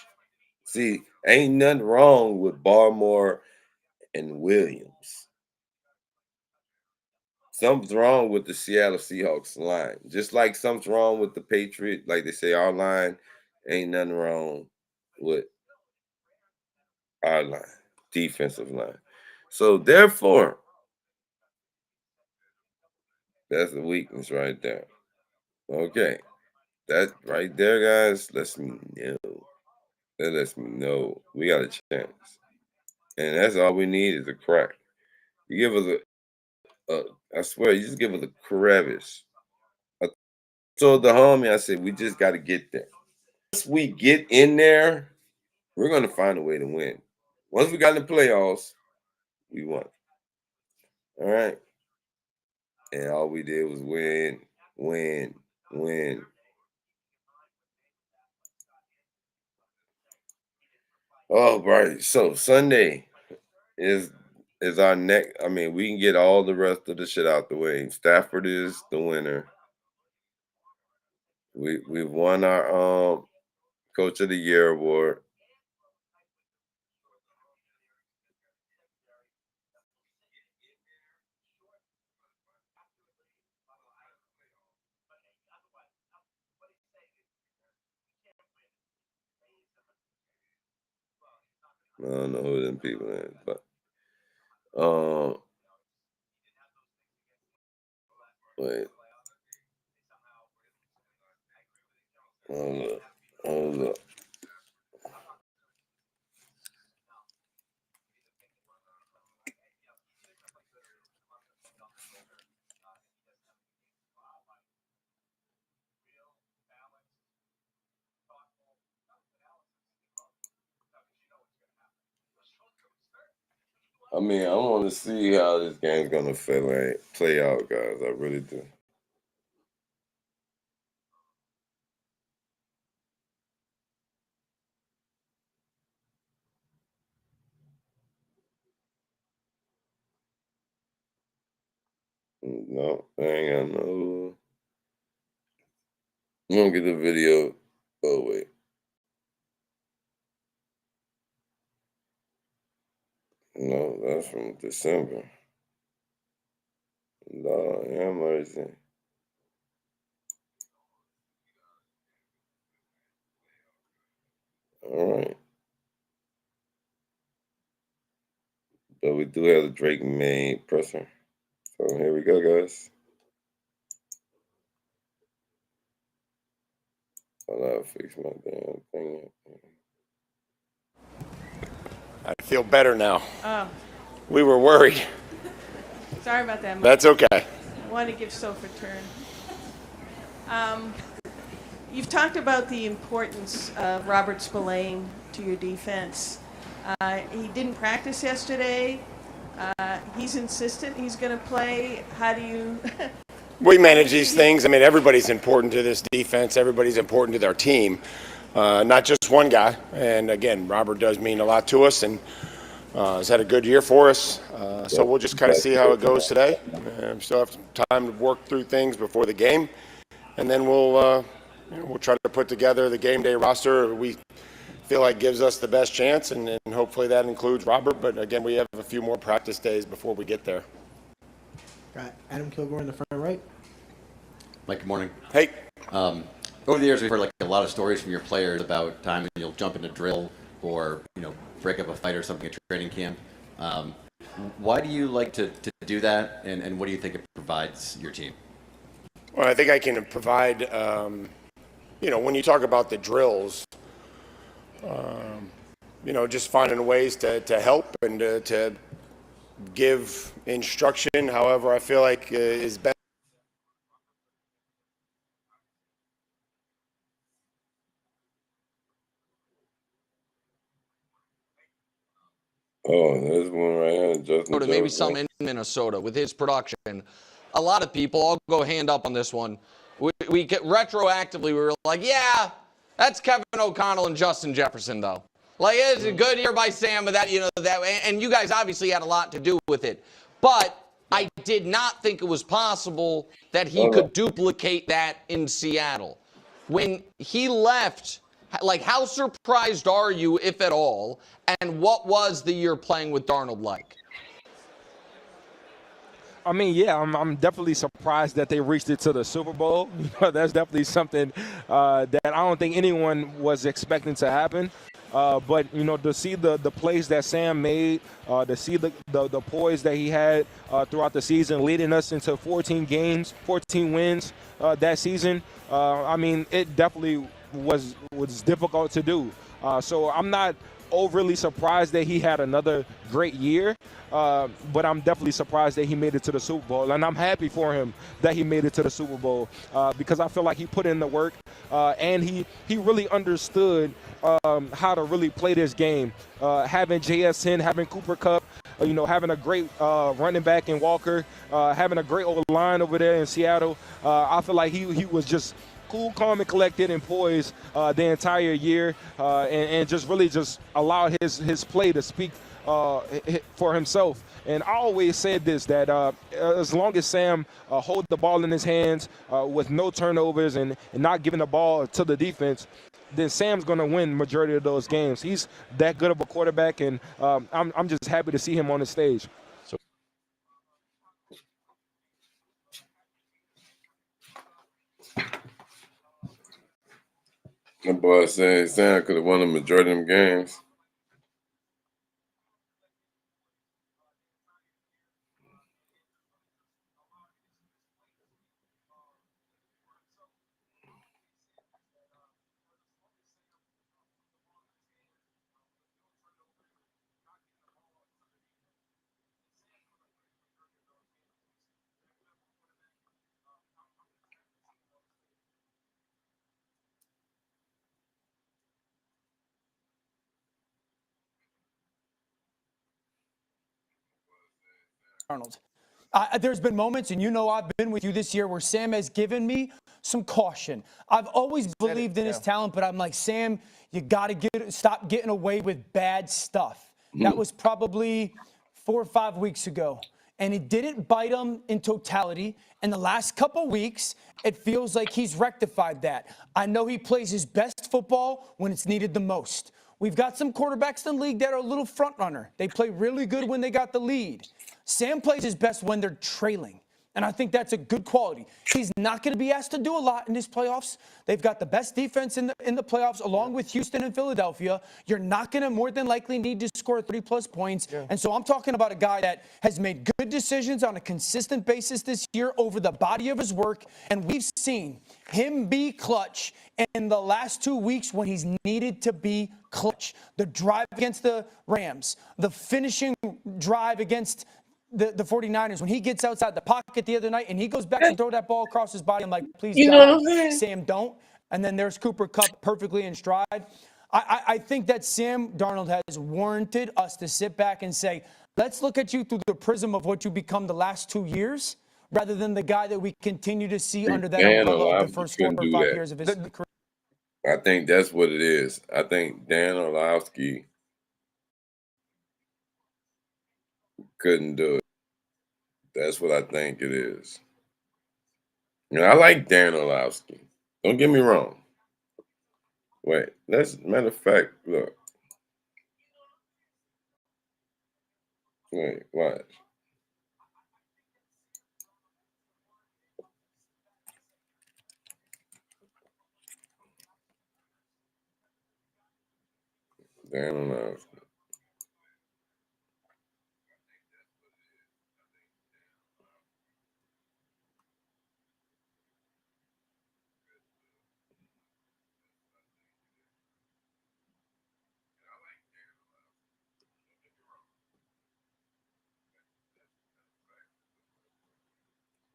See, ain't nothing wrong with Barmore and Williams. Something's wrong with the Seattle Seahawks line. Just like something's wrong with the Patriots, like they say, our line, ain't nothing wrong with our line, defensive line. So therefore, that's a weakness right there. Okay. That right there, guys, lets me know. That lets me know we got a chance. And that's all we need is a crack. You give us I swear, you just give us a crevice. I told the homie, I said, we just got to get there. Once we get in there, we're going to find a way to win. Once we got in the playoffs, we won. All right. And all we did was win, win, win. Oh, right. So Sunday is our next. I mean, we can get all the rest of the shit out the way. Stafford is the winner. We've won our Coach of the Year award. I don't know who them people is, but wait. Hold up. I mean, I want to see how this game's gonna play out, guys. I really do. No, I ain't got no. I'm gonna get the video. Oh wait. No, that's from December. No, yeah, mercy. All right. But we do have the Drake Maye presser. So here we go, guys. I'll fix my damn thing. I feel better now. Oh. We were worried. Sorry about that, Mike. That's okay. I want to give Soph a turn. You've talked about the importance of Robert Spillane to your defense. He didn't practice yesterday. He's insistent he's going to play. How do you... We manage these things. I mean, everybody's important to this defense. Everybody's important to their team, not just one guy. And again, Robert does mean a lot to us, and has had a good year for us. So we'll just kind of see how it goes today. We still have some time to work through things before the game, and then we'll try to put together the game day roster we feel like gives us the best chance, and hopefully that includes Robert. But again, we have a few more practice days before we get there. Got Adam Kilgore in the front right. Mike, good morning. Hey. Over the years, we've heard like a lot of stories from your players about times when you'll jump into drill or break up a fight or something at training camp. Why do you like to do that, and what do you think it provides your team? Well, I think I can provide. When you talk about the drills, just finding ways to help and to give instruction, however I feel like is best. Oh, there's one right here. Justin Maybe some in Minnesota with his production. A lot of people, I'll go hand up on this one. We get retroactively, we were like, yeah, that's Kevin O'Connell and Justin Jefferson, though. Like, it's a good year by Sam, but that, and you guys obviously had a lot to do with it. But I did not think it was possible that he could duplicate that in Seattle. When he left, like, how surprised are you, if at all, and what was the year playing with Darnold like? I mean, yeah, I'm definitely surprised that they reached it to the Super Bowl. That's definitely something that I don't think anyone was expecting to happen. But, to see the plays that Sam made, to see the poise that he had throughout the season, leading us into 14 wins that season, I mean, it definitely was difficult to do. So I'm not overly surprised that he had another great year, but I'm definitely surprised that he made it to the Super Bowl, and I'm happy for him that he made it to the Super Bowl because I feel like he put in the work and he really understood how to really play this game. Having JSN, having Cooper Kupp, having a great running back in Walker, having a great old line over there in Seattle, I feel like he was just cool, calm, and collected and poised the entire year, and just really just allowed his play to speak for himself. And I always said this, that as long as Sam holds the ball in his hands with no turnovers and not giving the ball to the defense, then Sam's going to win majority of those games. He's that good of a quarterback, and I'm just happy to see him on the stage. My boy saying Sam could have won the majority of them games. Arnold. There's been moments, and you know I've been with you this year, where Sam has given me some caution. I've always believed in his talent, but I'm like, Sam, you got to stop getting away with bad stuff. That was probably 4 or 5 weeks ago, and it didn't bite him in totality. And the last couple weeks, it feels like he's rectified that. I know he plays his best football when it's needed the most. We've got some quarterbacks in the league that are a little front runner. They play really good when they got the lead. Sam plays his best when they're trailing, and I think that's a good quality. He's not going to be asked to do a lot in these playoffs. They've got the best defense in the playoffs, along with Houston and Philadelphia. You're not going to more than likely need to score 30-plus points. And so I'm talking about a guy that has made good decisions on a consistent basis this year over the body of his work, and we've seen him be clutch in the last 2 weeks when he's needed to be clutch. The drive against the Rams, the finishing drive against the 49ers, when he gets outside the pocket the other night and he goes back and throw that ball across his body, I'm like, please, God, Sam, don't. And then there's Cooper Kupp perfectly in stride. I think that Sam Darnold has warranted us to sit back and say, let's look at you through the prism of what you become the last 2 years, rather than the guy that we continue to see under that umbrella of the first 4 or 5 years of his career. I think that's what it is. I think Dan Orlovsky couldn't do it. That's what I think it is. I like Dan Orlovsky. Don't get me wrong. Wait, matter of fact, look. Wait, watch. Dan Orlovsky.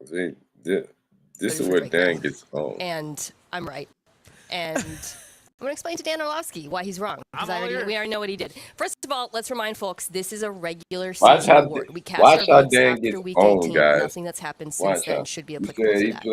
See, this is where Dan gets home. And I'm right. And I'm going to explain to Dan Orlovsky why he's wrong. Because we already know what he did. First of all, let's remind folks, this is a regular season award. We cast our votes after week 18. Nothing that's happened since then should be applicable to that.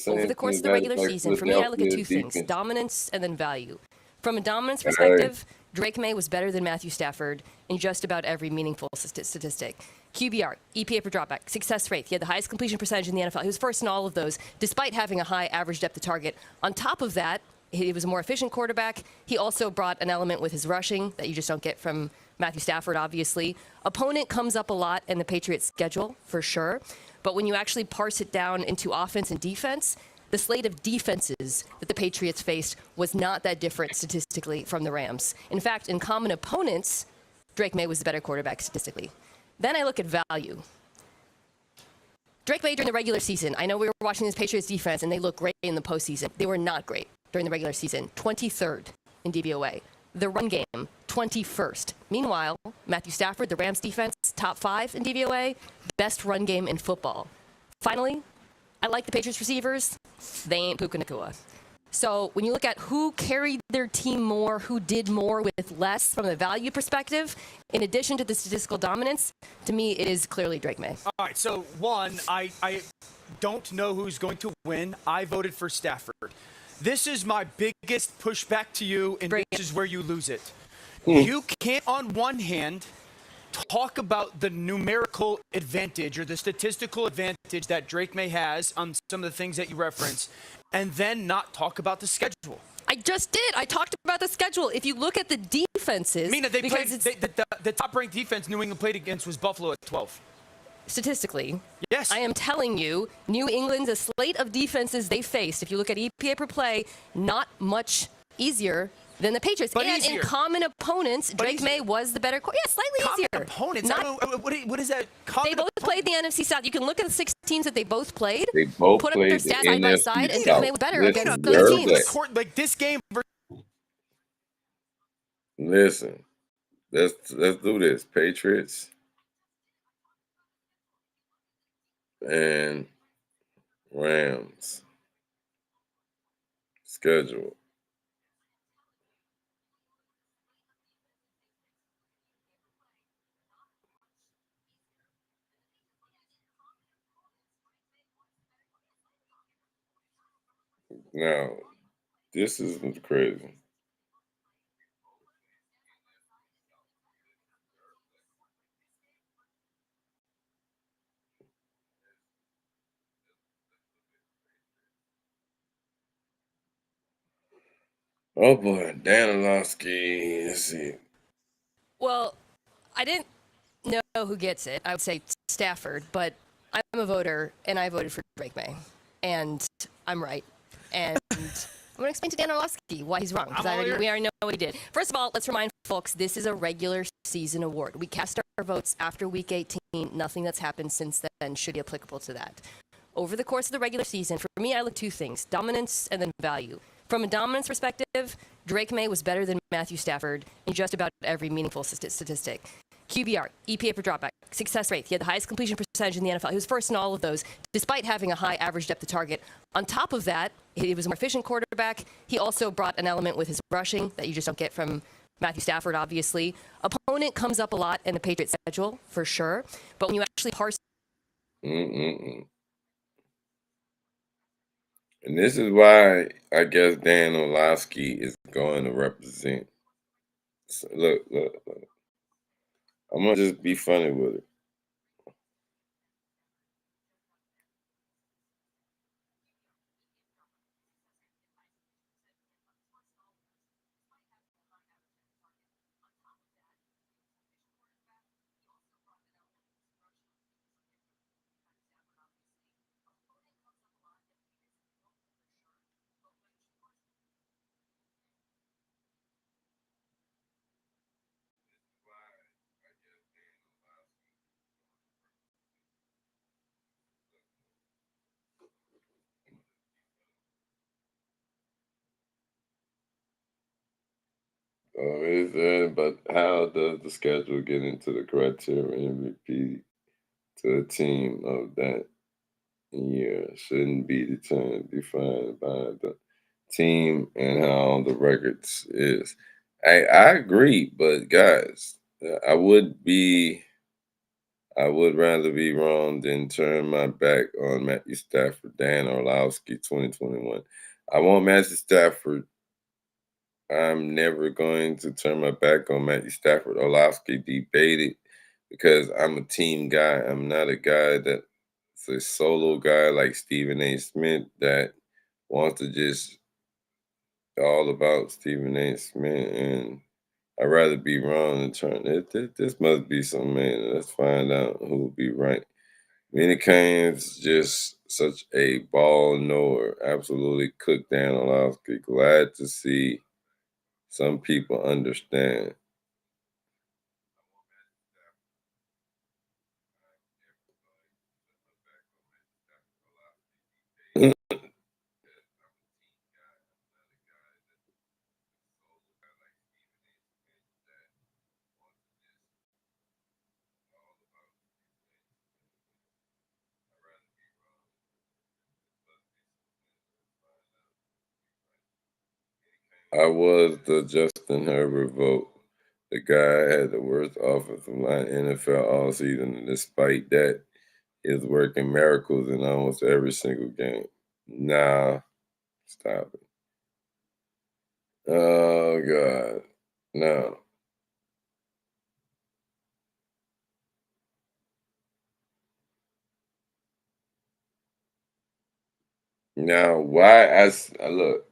Over the course of the regular season, for me, I look at two things, dominance and then value. From a dominance perspective, Drake Maye was better than Matthew Stafford in just about every meaningful statistic. QBR, EPA per dropback, success rate. He had the highest completion percentage in the NFL. He was first in all of those, despite having a high average depth of target. On top of that, he was a more efficient quarterback. He also brought an element with his rushing that you just don't get from Matthew Stafford, obviously. Opponent comes up a lot in the Patriots' schedule, for sure. But when you actually parse it down into offense and defense, the slate of defenses that the Patriots faced was not that different statistically from the Rams. In fact, in common opponents, Drake Maye was the better quarterback statistically. Then I look at value. Drake Maye during the regular season, I know we were watching this Patriots defense and they look great in the postseason. They were not great during the regular season. 23rd in DVOA. The run game, 21st. Meanwhile, Matthew Stafford, the Rams defense, top 5 in DVOA. Best run game in football. Finally, I like the Patriots receivers. They ain't Puka Nacua. So when you look at who carried their team more, who did more with less from a value perspective, in addition to the statistical dominance, to me, it is clearly Drake Maye. All right, so one, I don't know who's going to win. I voted for Stafford. This is my biggest pushback to you, and this is where you lose it. You can't, on one hand, talk about the numerical advantage or the statistical advantage that Drake Maye has on some of the things that you reference, and then not talk about the schedule? I just did. I talked about the schedule. If you look at the defenses, Mina, they played the top-ranked defense New England played against was Buffalo at 12. Statistically, yes, I am telling you, New England's a slate of defenses they faced. If you look at EPA per play, not much easier than the Patriots. But and easier. in common opponents, Drake Maye was the better. Yeah, slightly common easier. Opponents. Not, what is that? They both played the NFC South. You can look at the 6 teams that they both played. They both put played up their stats the side by NFC side, and South. Drake Maye was better Listen, against those teams. Like this game. Listen, let's do this. Patriots and Rams schedule. Now, this is crazy. Oh boy, Dan Orlovsky. Let's see. Well, I didn't know who gets it. I would say Stafford, but I'm a voter, and I voted for Drake Maye. And I'm right. And I'm going to explain to Dan Orlovsky why he's wrong, because we already know what he did. First of all, let's remind folks, this is a regular season award. We cast our votes after Week 18. Nothing that's happened since then should be applicable to that. Over the course of the regular season, for me, I look 2 things, dominance and then value. From a dominance perspective, Drake Maye was better than Matthew Stafford in just about every meaningful statistic. QBR, EPA per dropback, success rate. He had the highest completion percentage in the NFL. He was first in all of those, despite having a high average depth of target. On top of that, he was a more efficient quarterback. He also brought an element with his rushing that you just don't get from Matthew Stafford, obviously. Opponent comes up a lot in the Patriots schedule, for sure. But when you actually parse... And this is why I guess Dan Orlovsky is going to represent. So look. I'm going to just be funny with it. But how does the schedule get into the criteria MVP to a team of that year? Shouldn't be defined by the team and how the records is. I agree, but guys, I would rather be wrong than turn my back on Matthew Stafford, Dan Orlovsky, 2021. I want Matthew Stafford. I'm never going to turn my back on Matthew Stafford. Orlovsky debated because I'm a team guy. I'm not a guy that's a solo guy like Stephen A. Smith that wants to just all about Stephen A. Smith. And I'd rather be wrong than turn it. This must be some man. Let's find out who will be right. Mina Kane's just such a ball knower. Absolutely cooked Dan Orlovsky. Glad to see some people understand. I was the Justin Herbert vote. The guy had the worst offensive line in NFL all season, and despite that, he was working miracles in almost every single game. Nah, stop it. Oh, God. No. Now, why? Look,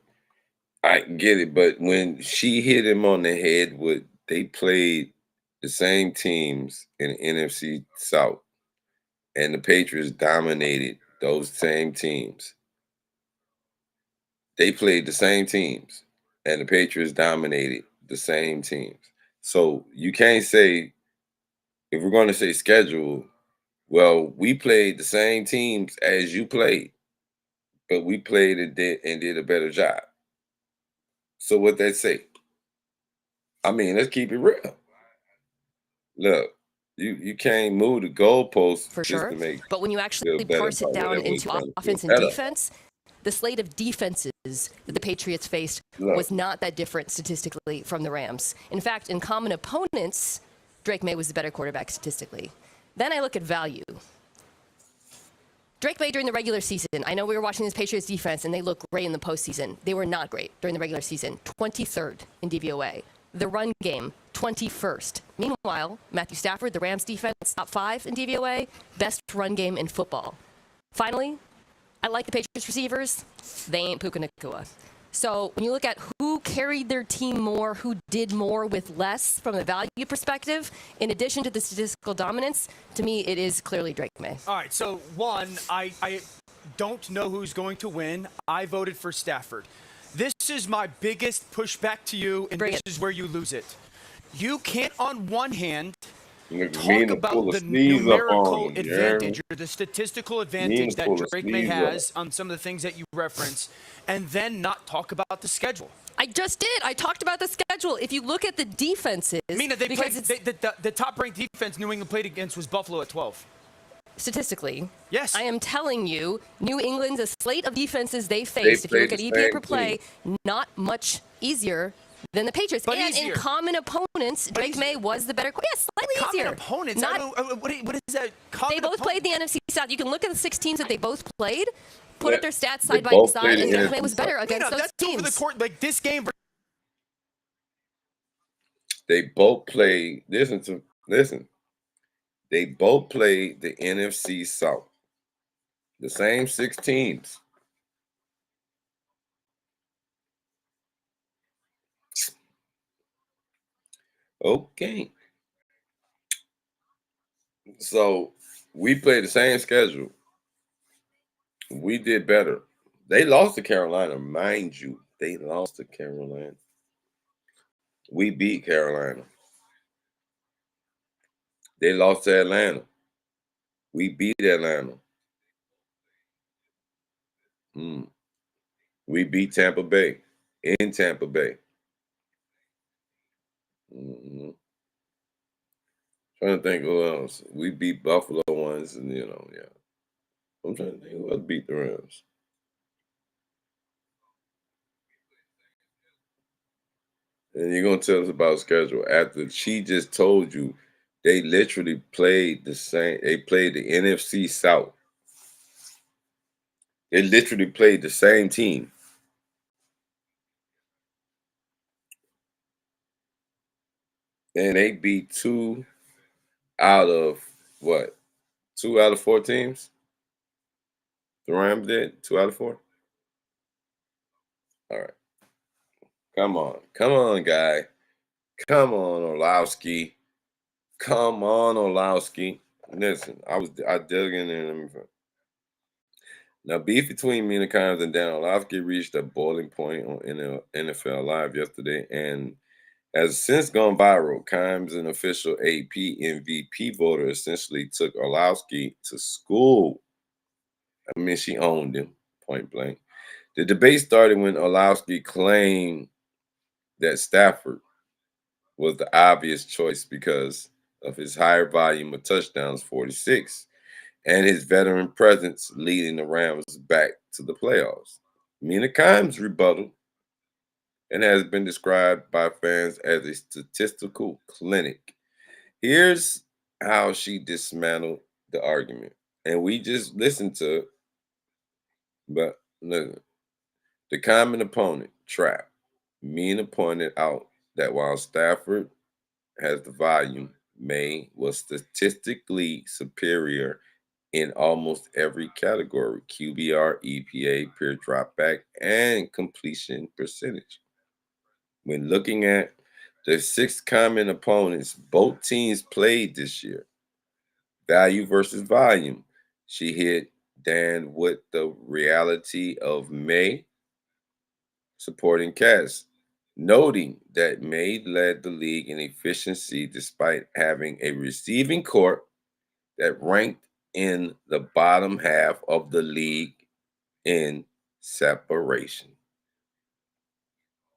I get it, but when she hit him on the head, they played the same teams in the NFC South, and the Patriots dominated those same teams. They played the same teams, and the Patriots dominated the same teams. So you can't say, if we're going to say schedule, well, we played the same teams as you played, but we played and did a better job. So what that say? I mean, let's keep it real. Look, you can't move the goalposts For just sure. to make But when you actually feel better parse it about down whatever into we're trying to offense feel and better. defense, the slate of defenses that the Patriots faced Look. was not that different statistically from the Rams. In fact, in common opponents, Drake Maye was the better quarterback statistically. Then I look at value. Drake Maye during the regular season, I know we were watching this Patriots defense, and they look great in the postseason. They were not great during the regular season. 23rd in DVOA. The run game, 21st. Meanwhile, Matthew Stafford, the Rams defense, top 5 in DVOA, best run game in football. Finally, I like the Patriots receivers. They ain't Puka Nacua. So when you look at who carried their team more, who did more with less from a value perspective, in addition to the statistical dominance, to me, it is clearly Drake Maye. All right, so one, I don't know who's going to win. I voted for Stafford. This is my biggest pushback to you, and this is where you lose it. You can't, on one hand, talk about the numerical advantage or the statistical advantage that Drake Maye has on some of the things that you reference, and then not talk about the schedule. I just did. I talked about the schedule. If you look at the defenses, Mina, the top-ranked defense New England played against was Buffalo at 12. Statistically, yes, I am telling you, New England's a slate of defenses they faced. If you look at EPA per play, not much easier than the Patriots. But and easier. in common opponents, Drake Maye was the better. Yes, slightly easier. Common opponents? What is that? They both played the NFC South. You can look at the 6 teams that they both played, put Yeah, up their stats they side by both side, played and the Drake Maye NFC was better South. against those That's teams. over the court. Like this game. They both played. Listen. They both played the NFC South. The same 6 teams. Okay. So we played the same schedule. We did better. They lost to Carolina, mind you. They lost to Carolina. We beat Carolina. They lost to Atlanta. We beat Atlanta. We beat Tampa Bay in Tampa Bay. Trying to think who else. We beat Buffalo once, and yeah. I'm trying to think who else beat the Rams. And you're gonna tell us about schedule after she just told you they literally played the same. They played the NFC South. They literally played the same team. And they beat 2 out of what? 2 out of 4 teams? The Rams did? 2 out of 4? All right. Come on. Come on, guy. Come on, Orlowski. Come on, Orlowski. Listen, I dug in there. Now, beef between Mina Kimes and Dan Orlowski reached a boiling point on NFL Live yesterday and has since gone viral. Kimes, an official AP MVP voter, essentially took Orlowski to school. I mean, she owned him, point blank. The debate started when Orlowski claimed that Stafford was the obvious choice because of his higher volume of touchdowns, 46, and his veteran presence leading the Rams back to the playoffs. Mina Kimes rebutted and has been described by fans as a statistical clinic. Here's how she dismantled the argument. And we just listened to it, but listen. The common opponent trap. Mina pointed out that while Stafford has the volume, Maye was statistically superior in almost every category: QBR, EPA, pure dropback, and completion percentage. When looking at the 6 common opponents both teams played this year, value versus volume, she hit Dan with the reality of Maye supporting cast, noting that Maye led the league in efficiency despite having a receiving corps that ranked in the bottom half of the league in separation.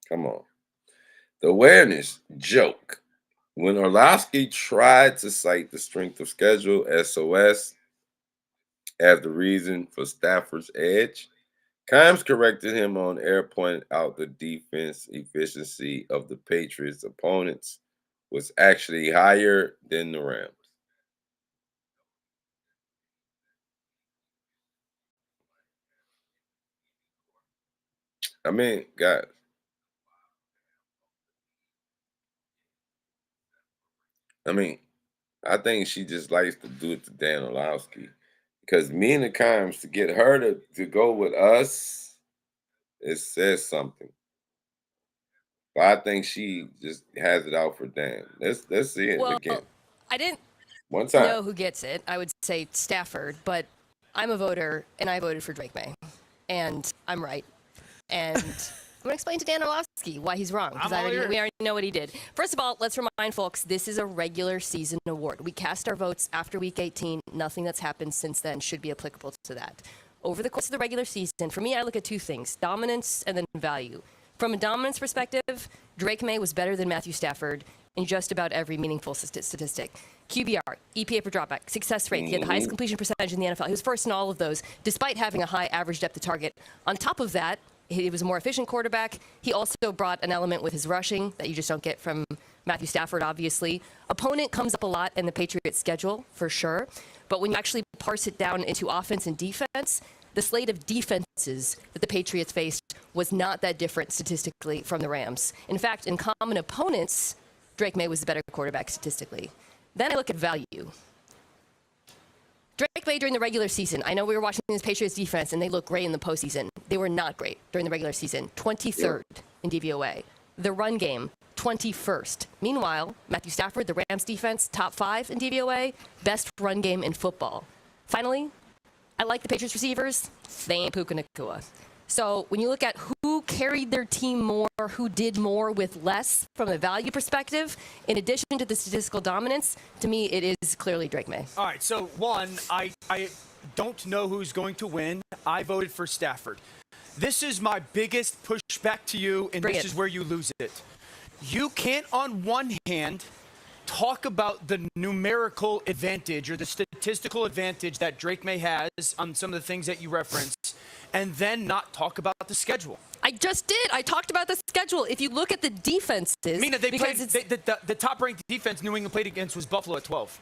Come on. The awareness joke. When Orlowski tried to cite the strength of schedule, SOS, as the reason for Stafford's edge, Kimes corrected him on air, pointing out the defense efficiency of the Patriots' opponents was actually higher than the Rams. I mean, guys, I think she just likes to do it to Dan Orlowski. Because me and the Kimes, to get her to go with us, it says something. But I think she just has it out for Dan. Let's see it again. I didn't One time. know who gets it. I would say Stafford, but I'm a voter, and I voted for Drake Maye. And I'm right. And I'm going to explain to Dan Orlowski why he's wrong, because we already know what he did. First of all, let's remind folks, this is a regular season award. We cast our votes after Week 18. Nothing that's happened since then should be applicable to that. Over the course of the regular season, for me, I look at 2 things, dominance and then value. From a dominance perspective, Drake Maye was better than Matthew Stafford in just about every meaningful statistic. QBR, EPA per dropback, success rate. He had the highest completion percentage in the NFL. He was first in all of those, despite having a high average depth of target. On top of that, he was a more efficient quarterback. He also brought an element with his rushing that you just don't get from Matthew Stafford, obviously. Opponent comes up a lot in the Patriots' schedule, for sure. But when you actually parse it down into offense and defense, the slate of defenses that the Patriots faced was not that different statistically from the Rams. In fact, in common opponents, Drake Maye was the better quarterback statistically. Then I look at value. Drake Maye during the regular season, I know we were watching this Patriots defense and they look great in the postseason. They were not great during the regular season. 23rd in DVOA. The run game, 21st. Meanwhile, Matthew Stafford, the Rams defense, top 5 in DVOA, best run game in football. Finally, I like the Patriots receivers. They ain't Puka Nacua. So when you look at who carried their team more, who did more with less from a value perspective, in addition to the statistical dominance, to me it is clearly Drake Maye. All right, so one, I don't know who's going to win. I voted for Stafford. This is my biggest pushback to you, and this is where you lose it. You can't, on one hand, talk about the numerical advantage or the statistical advantage that Drake Maye has on some of the things that you referenced, and then not talk about the schedule. I just did. I talked about the schedule. If you look at the defenses, they played, the top-ranked defense New England played against was Buffalo at 12.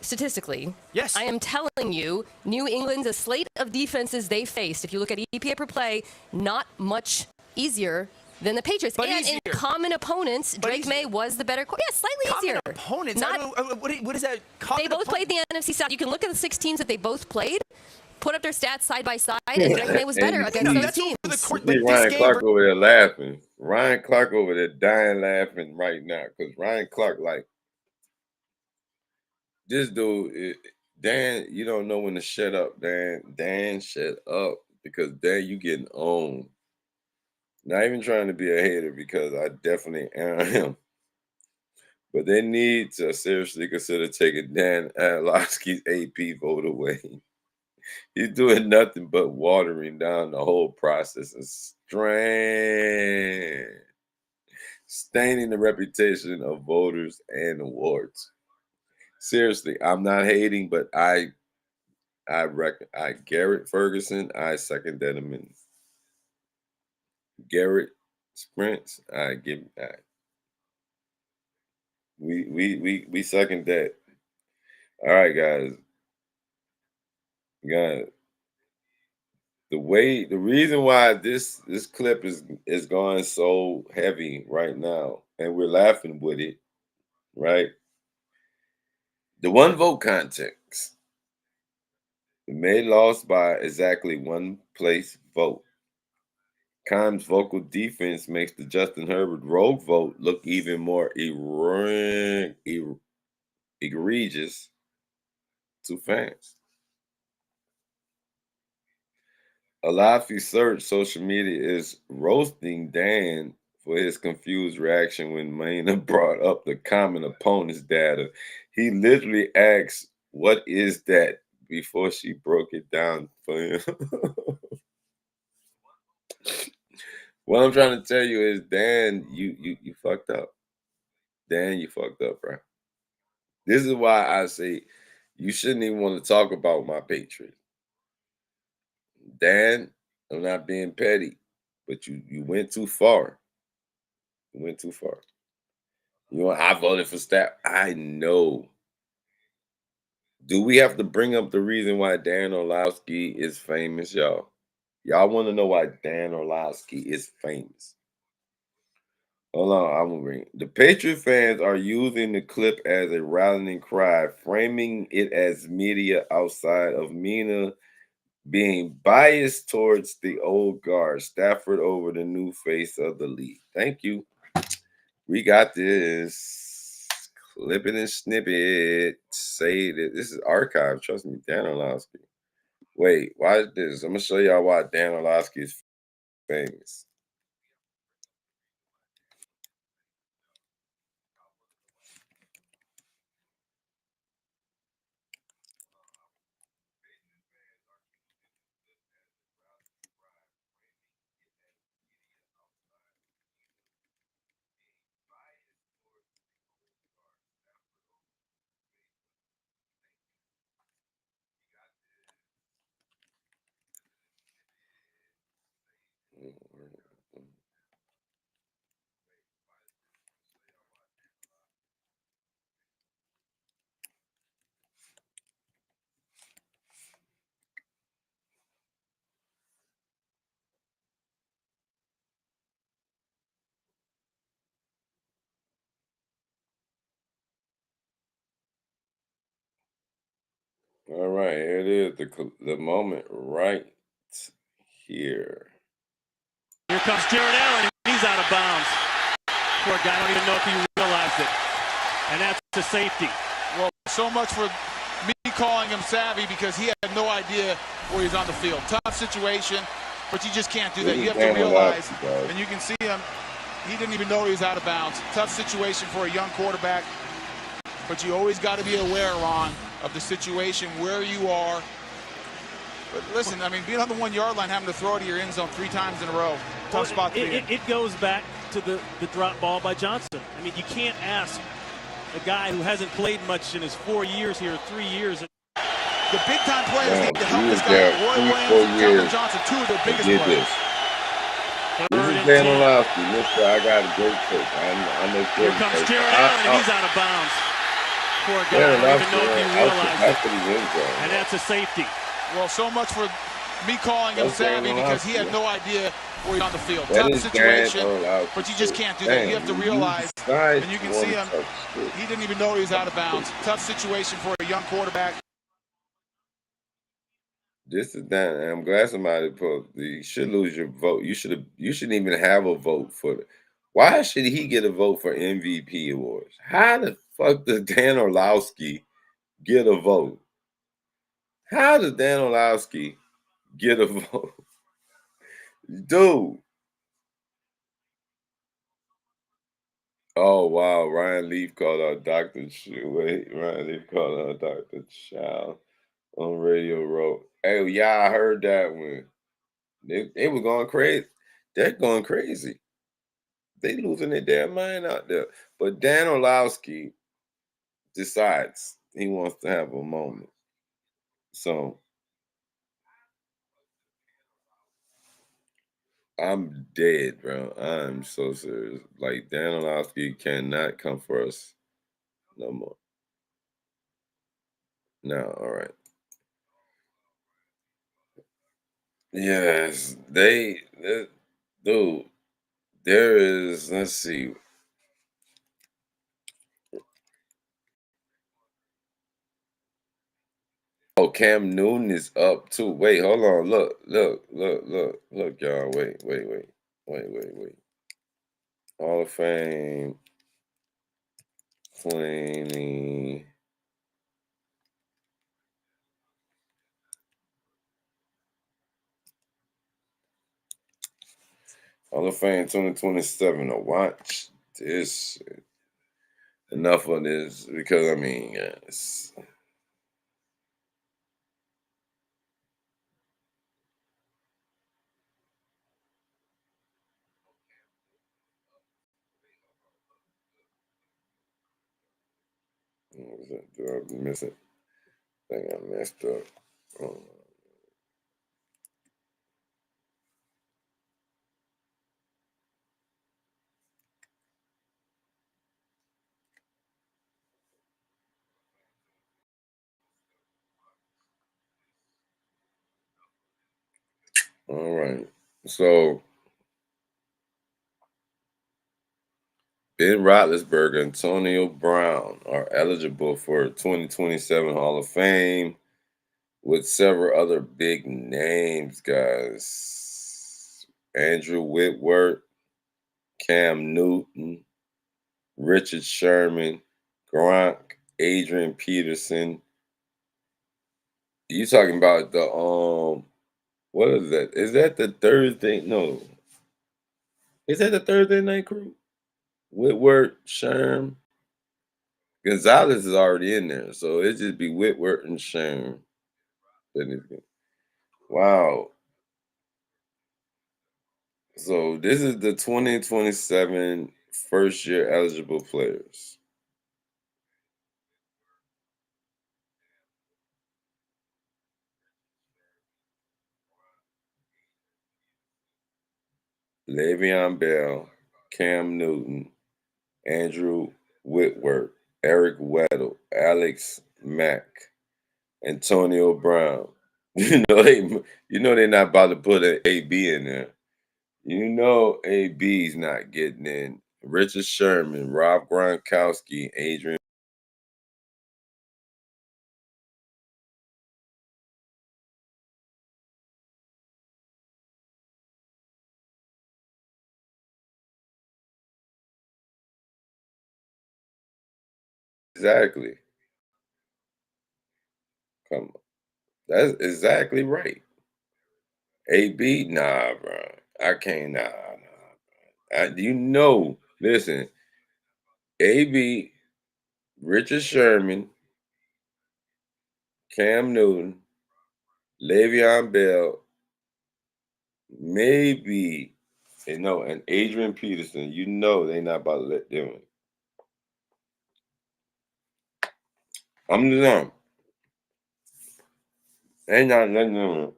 Statistically, yes, I am telling you, New England's a slate of defenses they faced. If you look at EPA per play, not much easier than the Patriots. But and easier. In common opponents, Drake Maye was the better. Yeah, slightly easier. Opponents? What is that? They both played the NFC South. You can look at the 6 teams that they both played, put up their stats side by side, and Drake Maye was better against those teams. See Ryan Clark over there laughing. Ryan Clark over there dying laughing right now because Ryan Clark, like, this dude, Dan, you don't know when to shut up, Dan. Dan, shut up because Dan, you getting owned. Not even trying to be a hater because I definitely am. But they need to seriously consider taking Dan Orlowski's AP vote away. He's doing nothing but watering down the whole process and staining the reputation of voters and awards. Seriously, I'm not hating, but I Garrett Ferguson, I second that amendment. Garrett Sprints, I give that. We second that. All right, guys. The reason why this clip is going so heavy right now, and we're laughing with it, right? The 1 vote context. May lost by exactly 1 place vote. Keim's vocal defense makes the Justin Herbert rogue vote look even more egregious to fans. A lot you search social media is roasting Dan for his confused reaction when Maye brought up the common opponents data. He literally asked, "What is that?" before she broke it down for him. What I'm trying to tell you is, Dan, you fucked up. Dan, you fucked up, bro. This is why I say you shouldn't even want to talk about my Patriots. Dan, I'm not being petty, but you went too far. You went too far. You know, I voted for Stafford. I know. Do we have to bring up the reason why Dan Orlovsky is famous, y'all? Y'all want to know why Dan Orlovsky is famous? Hold on, I'm gonna bring it. The Patriot fans are using the clip as a rallying cry, framing it as media outside of Mina being biased towards the old guard, Stafford over the new face of the league. Thank you. We got this. Clip it and snip it. Say that this is archive. Trust me, Dan Orlovsky. Wait, why is this? I'm gonna show y'all why Dan Orlovsky is famous. All right, here it is, the moment right here. Here comes Jared Allen. He's out of bounds. Poor guy, I don't even know if he realized it. And that's the safety. Well, so much for me calling him savvy because he had no idea where he's on the field. Tough situation, but you just can't do that. You have to realize, and you can see him, he didn't even know he was out of bounds. Tough situation for a young quarterback, but you always got to be aware, Ron, of the situation, where you are. But listen, I mean, being on the 1 yard line, having to throw it to your end zone 3 times in a row, tough spot to be in. It goes back to the drop ball by Johnson. I mean, you can't ask a guy who hasn't played much in his 4 years here, 3 years. The big-time players need to help this guy. Roy Williams and Calvin Johnson, 2 of their biggest players. This is Dan Orlovsky. Mister, I got a great pick. I know. Here comes Jared Allen, and he's out of bounds. Poor guy, I don't even know if he realized it. And that's a safety. Well, so much for me calling him savvy because he had no idea where he's on the field. Tough situation, but you just can't do that. You have to realize, and you can see him, he didn't even know he was out of bounds. Tough situation for a young quarterback. This is Dan. I'm glad somebody put. You should lose your vote. You shouldn't even have a vote for it. Why should he get a vote for MVP awards? How the fuck does Dan Orlovsky get a vote? How does Dan Orlovsky get a vote? Dude. Oh, wow. Ryan Leaf called out Dr. Ryan Leaf called out Dr. Chow on Radio Row. Hey, yeah, I heard that one. They were going crazy. They're going crazy. They losing their damn mind out there. But Dan Orlovsky decides he wants to have a moment. So I'm dead, bro. I'm so serious. Like, Dan Orlovsky cannot come for us no more. No, all right. Yes, dude, there is, let's see. Oh, Cam Newton is up too. Wait, hold on. Look, y'all. Wait. Hall of Fame 20. Hall of Fame 2027. Now watch this shit. Enough of this because I mean, yes. Did I miss it? I think I messed up. All right. So Ben Roethlisberger, Antonio Brown are eligible for 2027 Hall of Fame with several other big names, guys. Andrew Whitworth, Cam Newton, Richard Sherman, Gronk, Adrian Peterson. You talking about the what is that? Is that the Thursday? No. Is that the Thursday night crew? Whitworth, Sherm. Gonzalez is already in there, so it just be Whitworth and Sherm. Wow. So this is the 2027 first year eligible players. Le'Veon Bell, Cam Newton, Andrew Whitworth, Eric Weddle, Alex Mack, Antonio Brown. You know they're not about to put an AB in there. You know AB's not getting in. Richard Sherman, Rob Gronkowski, Adrian. Exactly. Come on. That's exactly right. AB, nah, bro. I can't, nah. Listen, AB, Richard Sherman, Cam Newton, Le'Veon Bell, maybe, and Adrian Peterson, they not about to let them in. I'm just on. They not letting them in.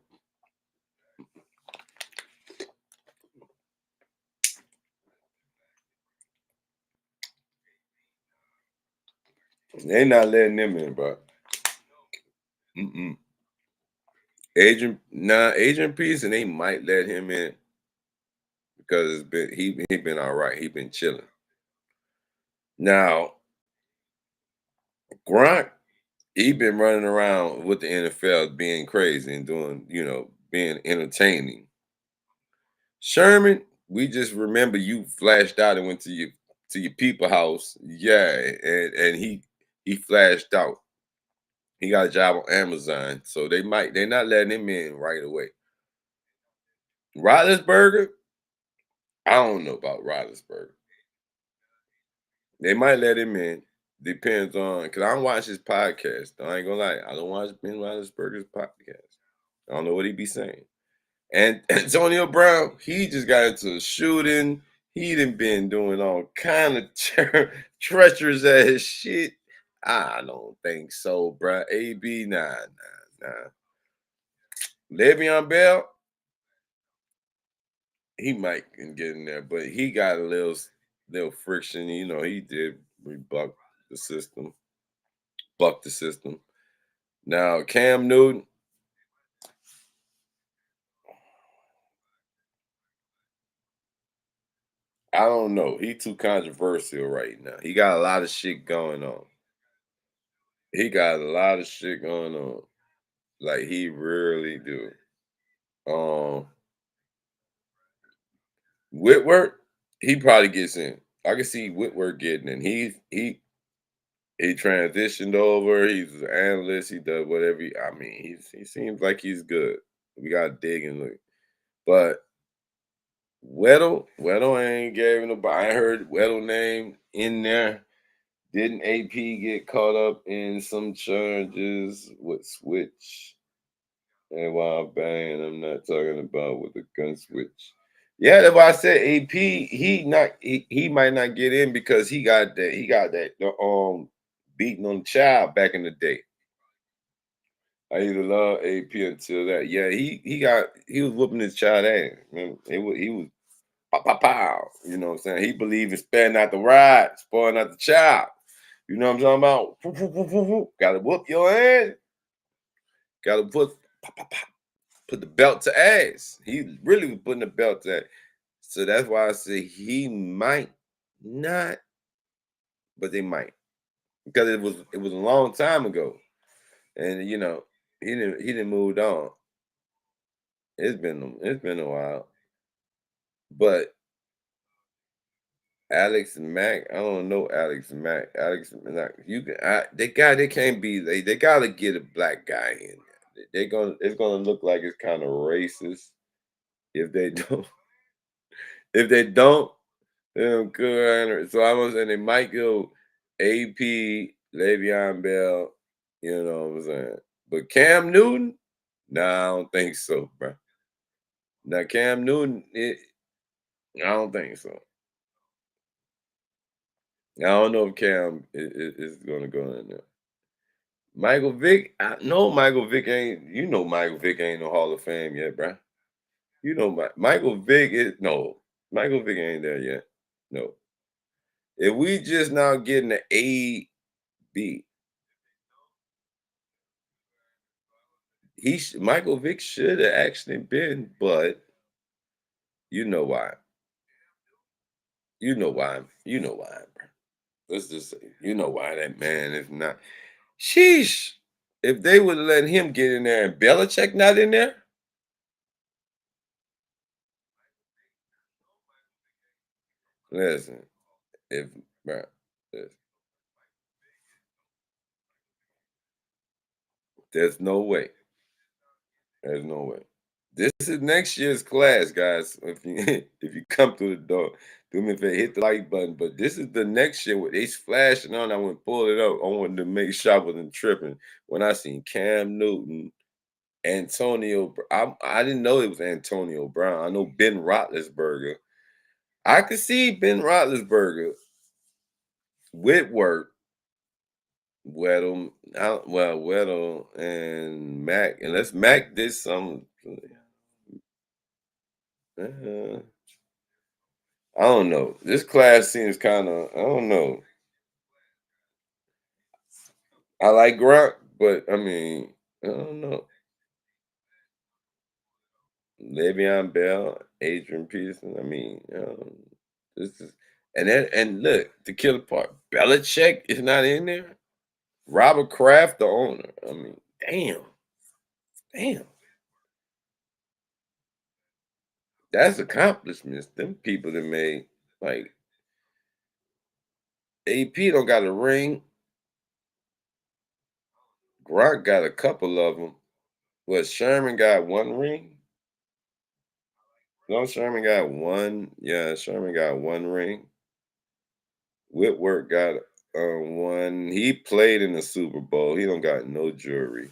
They not letting them in, bro. Adrian Peterson, they might let him in because he been all right. He been chilling. Now, Gronk, he been running around with the NFL being crazy and doing, being entertaining. Sherman, we just remember you flashed out and went to your people house. Yeah, and he flashed out. He got a job on Amazon. So they're not letting him in right away. Roethlisberger, I don't know about Roethlisberger. They might let him in. Depends on, because I don't watch his podcast. I ain't gonna lie. I don't watch Ben Roethlisberger's podcast. I don't know what he be saying. And Antonio Brown, he just got into a shooting. He done been doing all kind of treacherous ass shit. I don't think so, bro. AB, nah. Le'Veon Bell, he might can get in there, but he got a little friction. He did buck the system. Now, Cam Newton, I don't know. He too controversial right now. He got a lot of shit going on. Like he really do. Whitworth, he probably gets in. I can see Whitworth getting in. He transitioned over. He's an analyst. He does whatever. He seems like he's good. We got to dig and look. But Weddle ain't gave nobody. I heard Weddle name in there. Didn't AP get caught up in some charges with switch? And while bang, I'm not talking about with the gun switch. Yeah, that's why I said AP. He might not get in because he got that beating on the child back in the day. I used to love AP until that. Yeah, he was whooping his child ass. Man, he was pow pow pow. You know what I'm saying? He believed in sparing out the ride, spoiling out the child. You know what I'm talking about? Gotta whoop your ass. Gotta put the belt to ass. He really was putting the belt to ass. So that's why I say he might not, but they might. Because it was a long time ago. And he didn't moved on. It's been a while. But Alex Mack, I don't know Alex Mack. They can't be they gotta get a black guy in there. It's gonna look like it's kind of racist if they don't. If they don't, then good. So I was saying they might go AP, Le'Veon Bell, you know what I'm saying. But Cam Newton, nah, I don't think so, bro. Now Cam Newton, I don't think so. I don't know if Cam is gonna go in there. Michael Vick, I know Michael Vick ain't. You know Michael Vick ain't no Hall of Fame yet, bro. You know Michael Vick is no. Michael Vick ain't there yet. No. If we just now getting the A, B, Michael Vick should have actually been, but you know why. You know why. You know why, bro. Let's just say, you know why that man is not. Sheesh. If they would have let him get in there and Belichick not in there, listen, bro, listen, there's no way. There's no way. This is next year's class, guys. If you if you come through the door, do me a favor, hit the like button. But this is the next year with they flashing on. I went and pulled it up. I wanted to make sure I wasn't tripping when I seen Cam Newton, Antonio. I didn't know it was Antonio Brown. I know Ben Roethlisberger. I could see Ben Roethlisberger, Whitworth, Weddle, Weddle and Mac. Unless Mac did some. I don't know. This class seems kind of, I don't know. I like Gronk, but I don't know. Le'Veon Bell, Adrian Peterson. This is and look, the killer part. Belichick is not in there. Robert Kraft, the owner. Damn. That's accomplishments. Them people that made like AP don't got a ring. Gronk got a couple of them. What, Sherman got one ring? No, Sherman got one. Yeah, Sherman got one ring. Whitworth got one. He played in the Super Bowl. He don't got no jewelry.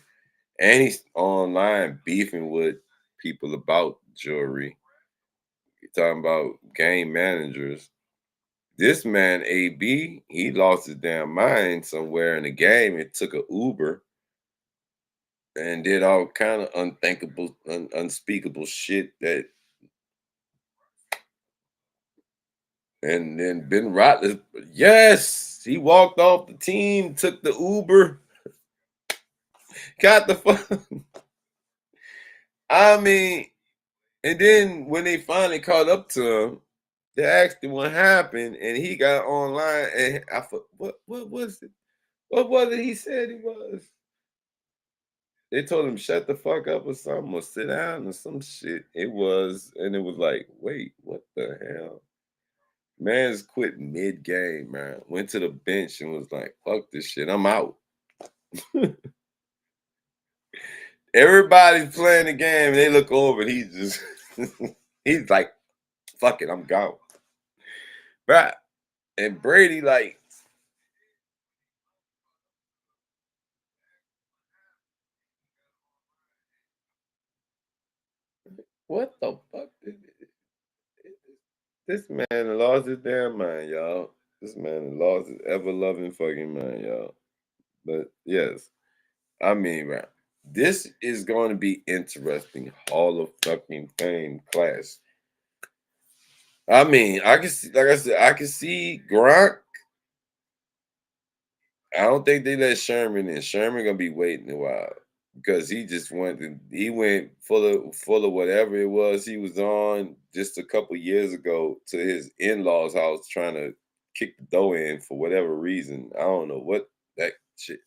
And he's online beefing with people about jewelry. You're talking about game managers. This man, AB, he lost his damn mind somewhere in the game and took an Uber and did all kind of unthinkable, unspeakable shit that. And then Ben Roethlisberger, yes, he walked off the team, took the Uber, got the phone. And then when they finally caught up to him, they asked him what happened, and he got online. And I thought, what was it? What was it he said he was? They told him shut the fuck up or something, or sit down or some shit. It was like, wait, what the hell? Man's quit mid-game, man. Went to the bench and was like, fuck this shit, I'm out. Everybody's playing the game, and they look over, and he's just, he's like, fuck it, I'm gone. Right. And Brady, like, what the fuck? This man lost his damn mind, y'all. This man lost his ever-loving fucking mind, y'all. But yes, I mean, right. This is going to be interesting. Hall of fucking Fame class. I mean, I can see, like I said, I can see Gronk. I don't think they let Sherman in. Sherman gonna be waiting a while because he just went full of whatever it was he was on just a couple years ago to his in-laws' house trying to kick the dough in for whatever reason. I don't know what that shit.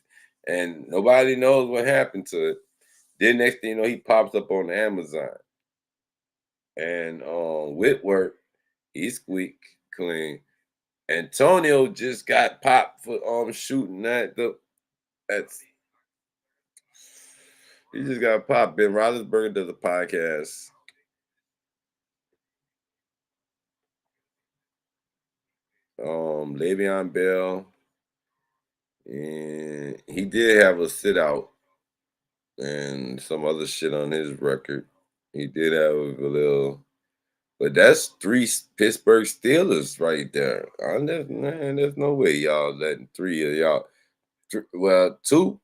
And nobody knows what happened to it. Then next thing you know, he pops up on Amazon. And Whitworth, he squeak clean. Antonio just got popped for shooting at he just got popped. Ben Roethlisberger does a podcast. Le'Veon Bell, and he did have a sit out and some other shit on his record. He did have a little, but that's 3 Pittsburgh Steelers right there. There's no way y'all letting 3 of y'all. Well, 2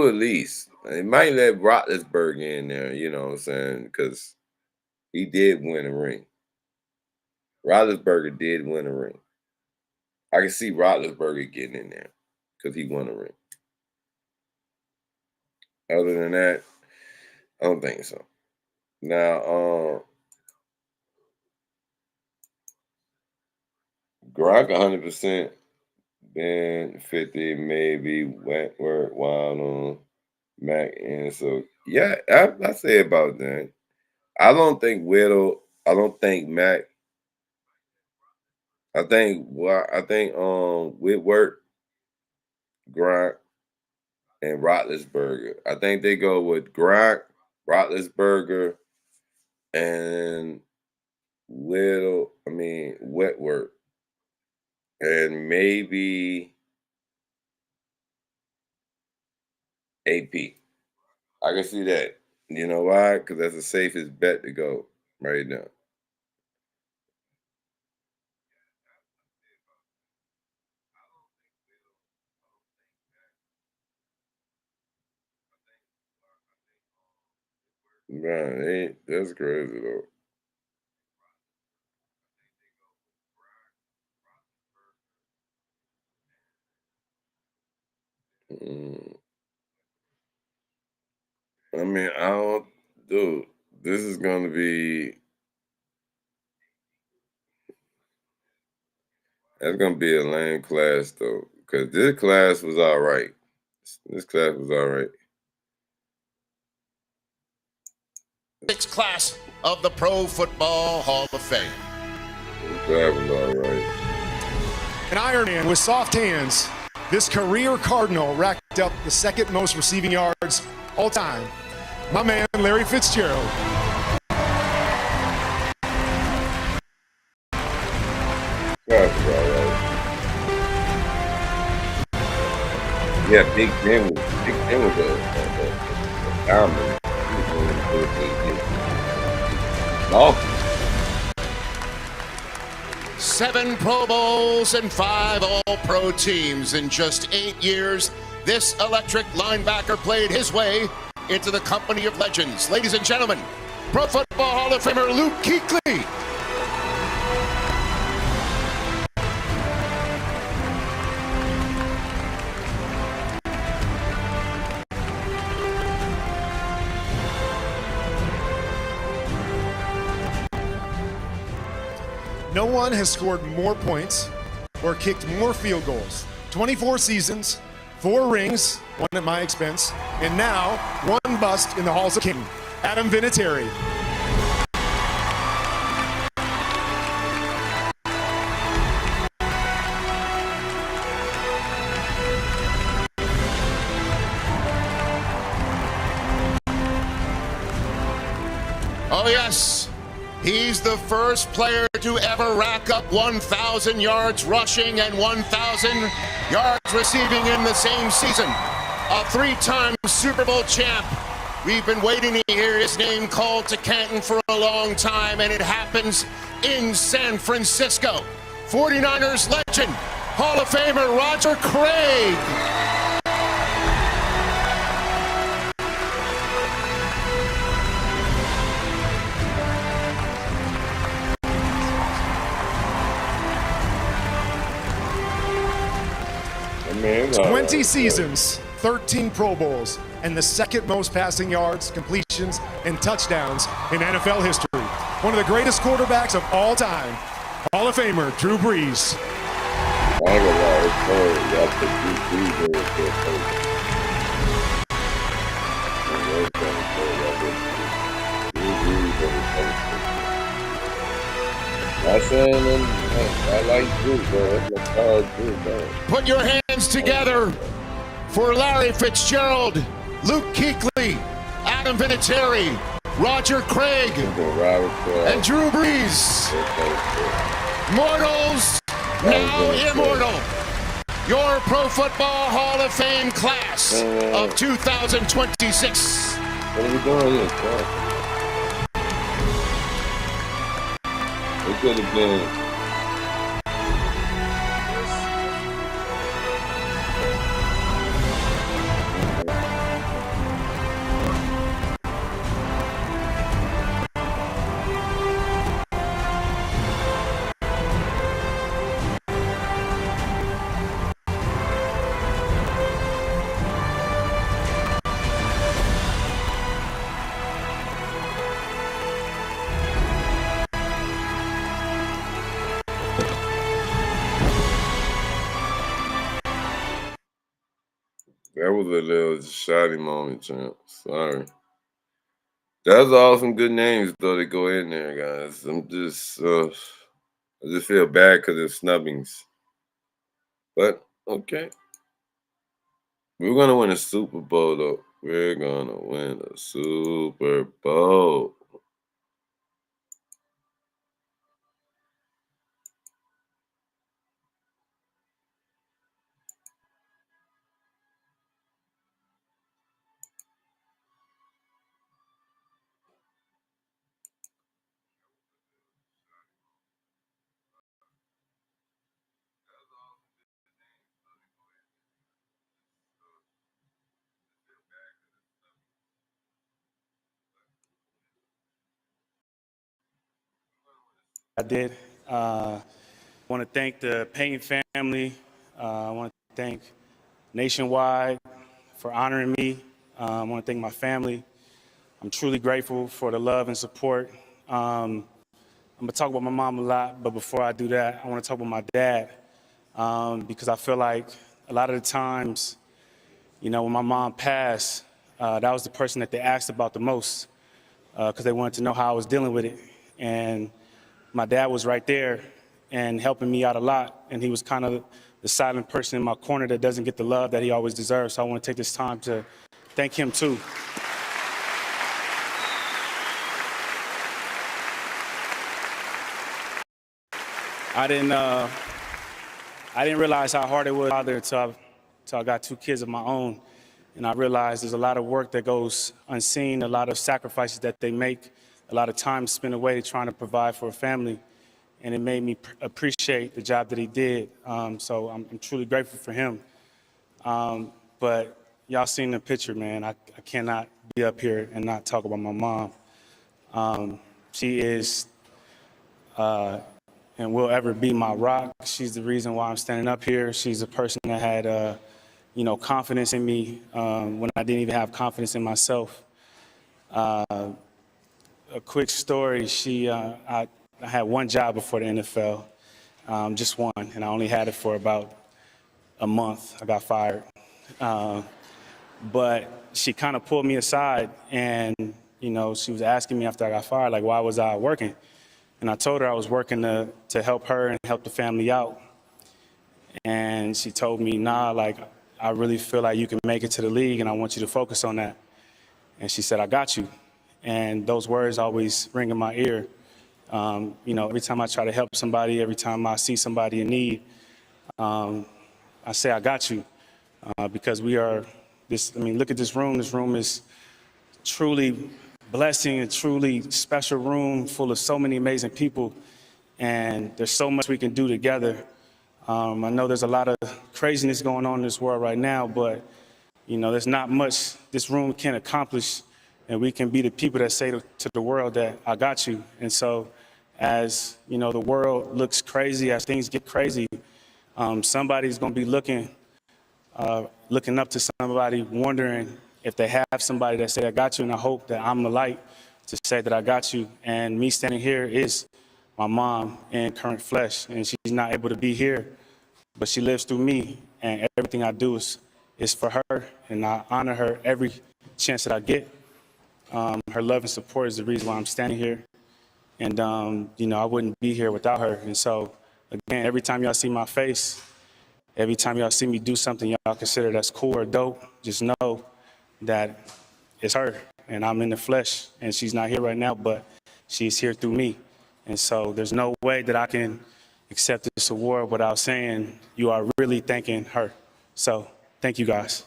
at least. They might let Roethlisberger in there, you know what I'm saying? Because he did win a ring. Roethlisberger did win a ring. I can see Roethlisberger getting in there because he won a ring. Other than that, I don't think so. Now, Gronk 100%, Ben 50, maybe Wentworth, Waddle, Mac, and so yeah, I say about that. I don't think Whittle. I don't think Mac. I think Whitworth, Gronk, and Roethlisberger. I think they go with Gronk, Roethlisberger, and Whitworth, and maybe AP. I can see that. You know why? Because that's the safest bet to go right now. Man, that's crazy though. I mean, I don't, dude. This is gonna be. That's gonna be a lame class though, because this class was all right. This class was all right. Sixth class of the Pro Football Hall of Fame. This class was all right. An Ironman with soft hands, this career Cardinal racked up the second most receiving yards all time. My man, Larry Fitzgerald. Yeah, Big Ben was a dominant. Seven Pro Bowls and 5 All-Pro teams in just 8 years. This electric linebacker played his way into the company of legends. Ladies and gentlemen, Pro Football Hall of Famer Luke Kuechly. No one has scored more points or kicked more field goals. 24 seasons, 4 rings, one at my expense, and now 1 bust in the halls of King, Adam Vinatieri. Oh, yes. He's the first player to ever rack up 1,000 yards rushing and 1,000 yards receiving in the same season. A 3-time Super Bowl champ. We've been waiting to hear his name called to Canton for a long time, and it happens in San Francisco. 49ers legend, Hall of Famer Roger Craig. Man, 20 seasons, 13 Pro Bowls, and the second most passing yards, completions, and touchdowns in NFL history. One of the greatest quarterbacks of all time, Hall of Famer Drew Brees. I like Drew, bro. Put your hands together for Larry Fitzgerald, Luke Kuechly, Adam Vinatieri, Roger Craig, and Drew Brees. Mortals, now immortal. Your Pro Football Hall of Fame class of 2026. What are we doing here, bro? It could have been. That was a little shoddy moment, champ. Sorry. That's all some good names, though, that go in there, guys. I just feel bad because of snubbings. But, okay. We're going to win a Super Bowl, though. We're going to win a Super Bowl. I did. I want to thank the Payne family. I want to thank Nationwide for honoring me. I want to thank my family. I'm truly grateful for the love and support. I'm going to talk about my mom a lot, but before I do that, I want to talk about my dad because I feel like a lot of the times, you know, when my mom passed, that was the person that they asked about the most because they wanted to know how I was dealing with it. And my dad was right there and helping me out a lot, and he was kind of the silent person in my corner that doesn't get the love that he always deserves. So I want to take this time to thank him too. I didn't realize how hard it was until I got 2 kids of my own, and I realized there's a lot of work that goes unseen, a lot of sacrifices that they make, a lot of time spent away trying to provide for a family, and it made me appreciate the job that he did. So I'm truly grateful for him. But y'all seen the picture, man. I cannot be up here and not talk about my mom. She is and will ever be my rock. She's the reason why I'm standing up here. She's a person that had, you know, confidence in me when I didn't even have confidence in myself. A quick story, I had one job before the NFL, just one, and I only had it for about a month. I got fired. But she kind of pulled me aside and, you know, she was asking me after I got fired, like, why was I working? And I told her I was working to help her and help the family out. And she told me, nah, like, I really feel like you can make it to the league and I want you to focus on that. And she said, I got you. And those words always ring in my ear. You know, every time I try to help somebody, every time I see somebody in need, I say, I got you. Because we are this, I mean, look at this room. This room is truly blessing, a truly special room full of so many amazing people. And there's so much we can do together. I know there's a lot of craziness going on in this world right now, but, you know, there's not much this room can accomplish. And we can be the people that say to the world that I got you. And so as, you know, the world looks crazy, as things get crazy, somebody's going to be looking up to somebody, wondering if they have somebody that say I got you. And I hope that I'm the light to say that I got you. And me standing here is my mom in current flesh. And she's not able to be here, but she lives through me. And everything I do is for her. And I honor her every chance that I get. Her love and support is the reason why I'm standing here. And, you know, I wouldn't be here without her. And so, again, every time y'all see my face, every time y'all see me do something y'all consider that's cool or dope, just know that it's her. And I'm in the flesh. And she's not here right now, but she's here through me. And so there's no way that I can accept this award without saying you are really thanking her. So thank you, guys.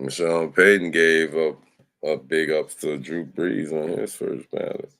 Sean Payton gave up a big ups to Drew Brees on his first ballot.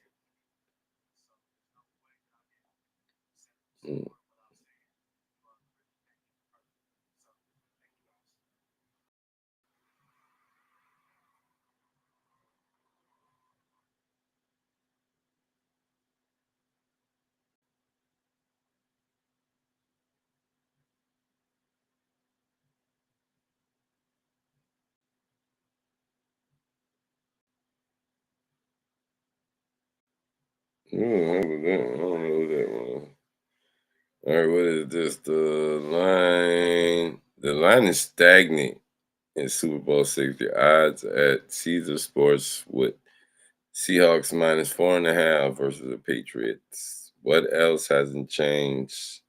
I don't know that one. All right, what is this? The line is stagnant in Super Bowl 60. Odds at Caesar Sports with Seahawks minus 4.5 versus the Patriots. What else hasn't changed?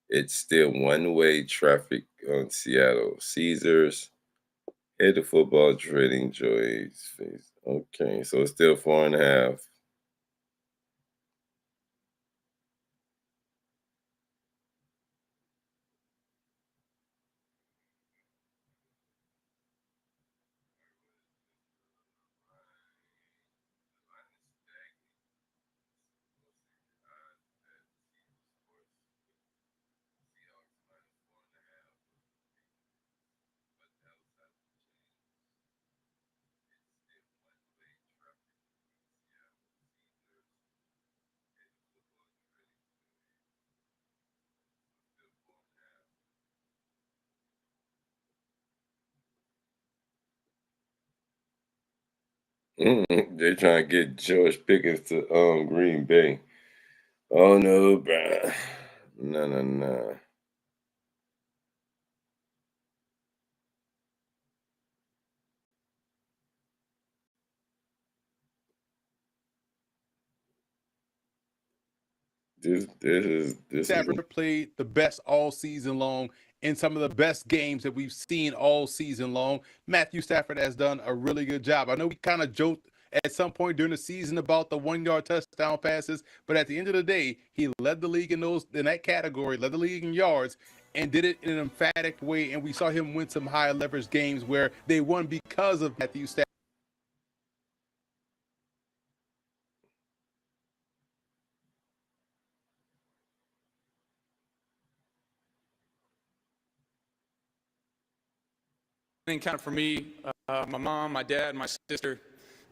It's still one-way traffic on Seattle. Caesars. Head to football trading joys. Okay, so it's still 4.5. They're trying to get George Pickens to Green Bay. Oh no, bruh. No. This Stafford played the best all season long in some of the best games that we've seen all season long. Matthew Stafford has done a really good job. I know we kind of joked at some point during the season about the 1-yard touchdown passes, but at the end of the day, he led the league in that category, led the league in yards, and did it in an emphatic way. And we saw him win some high leverage games where they won because of Matthew Stafford. Kind of for me, my mom, my dad, my sister,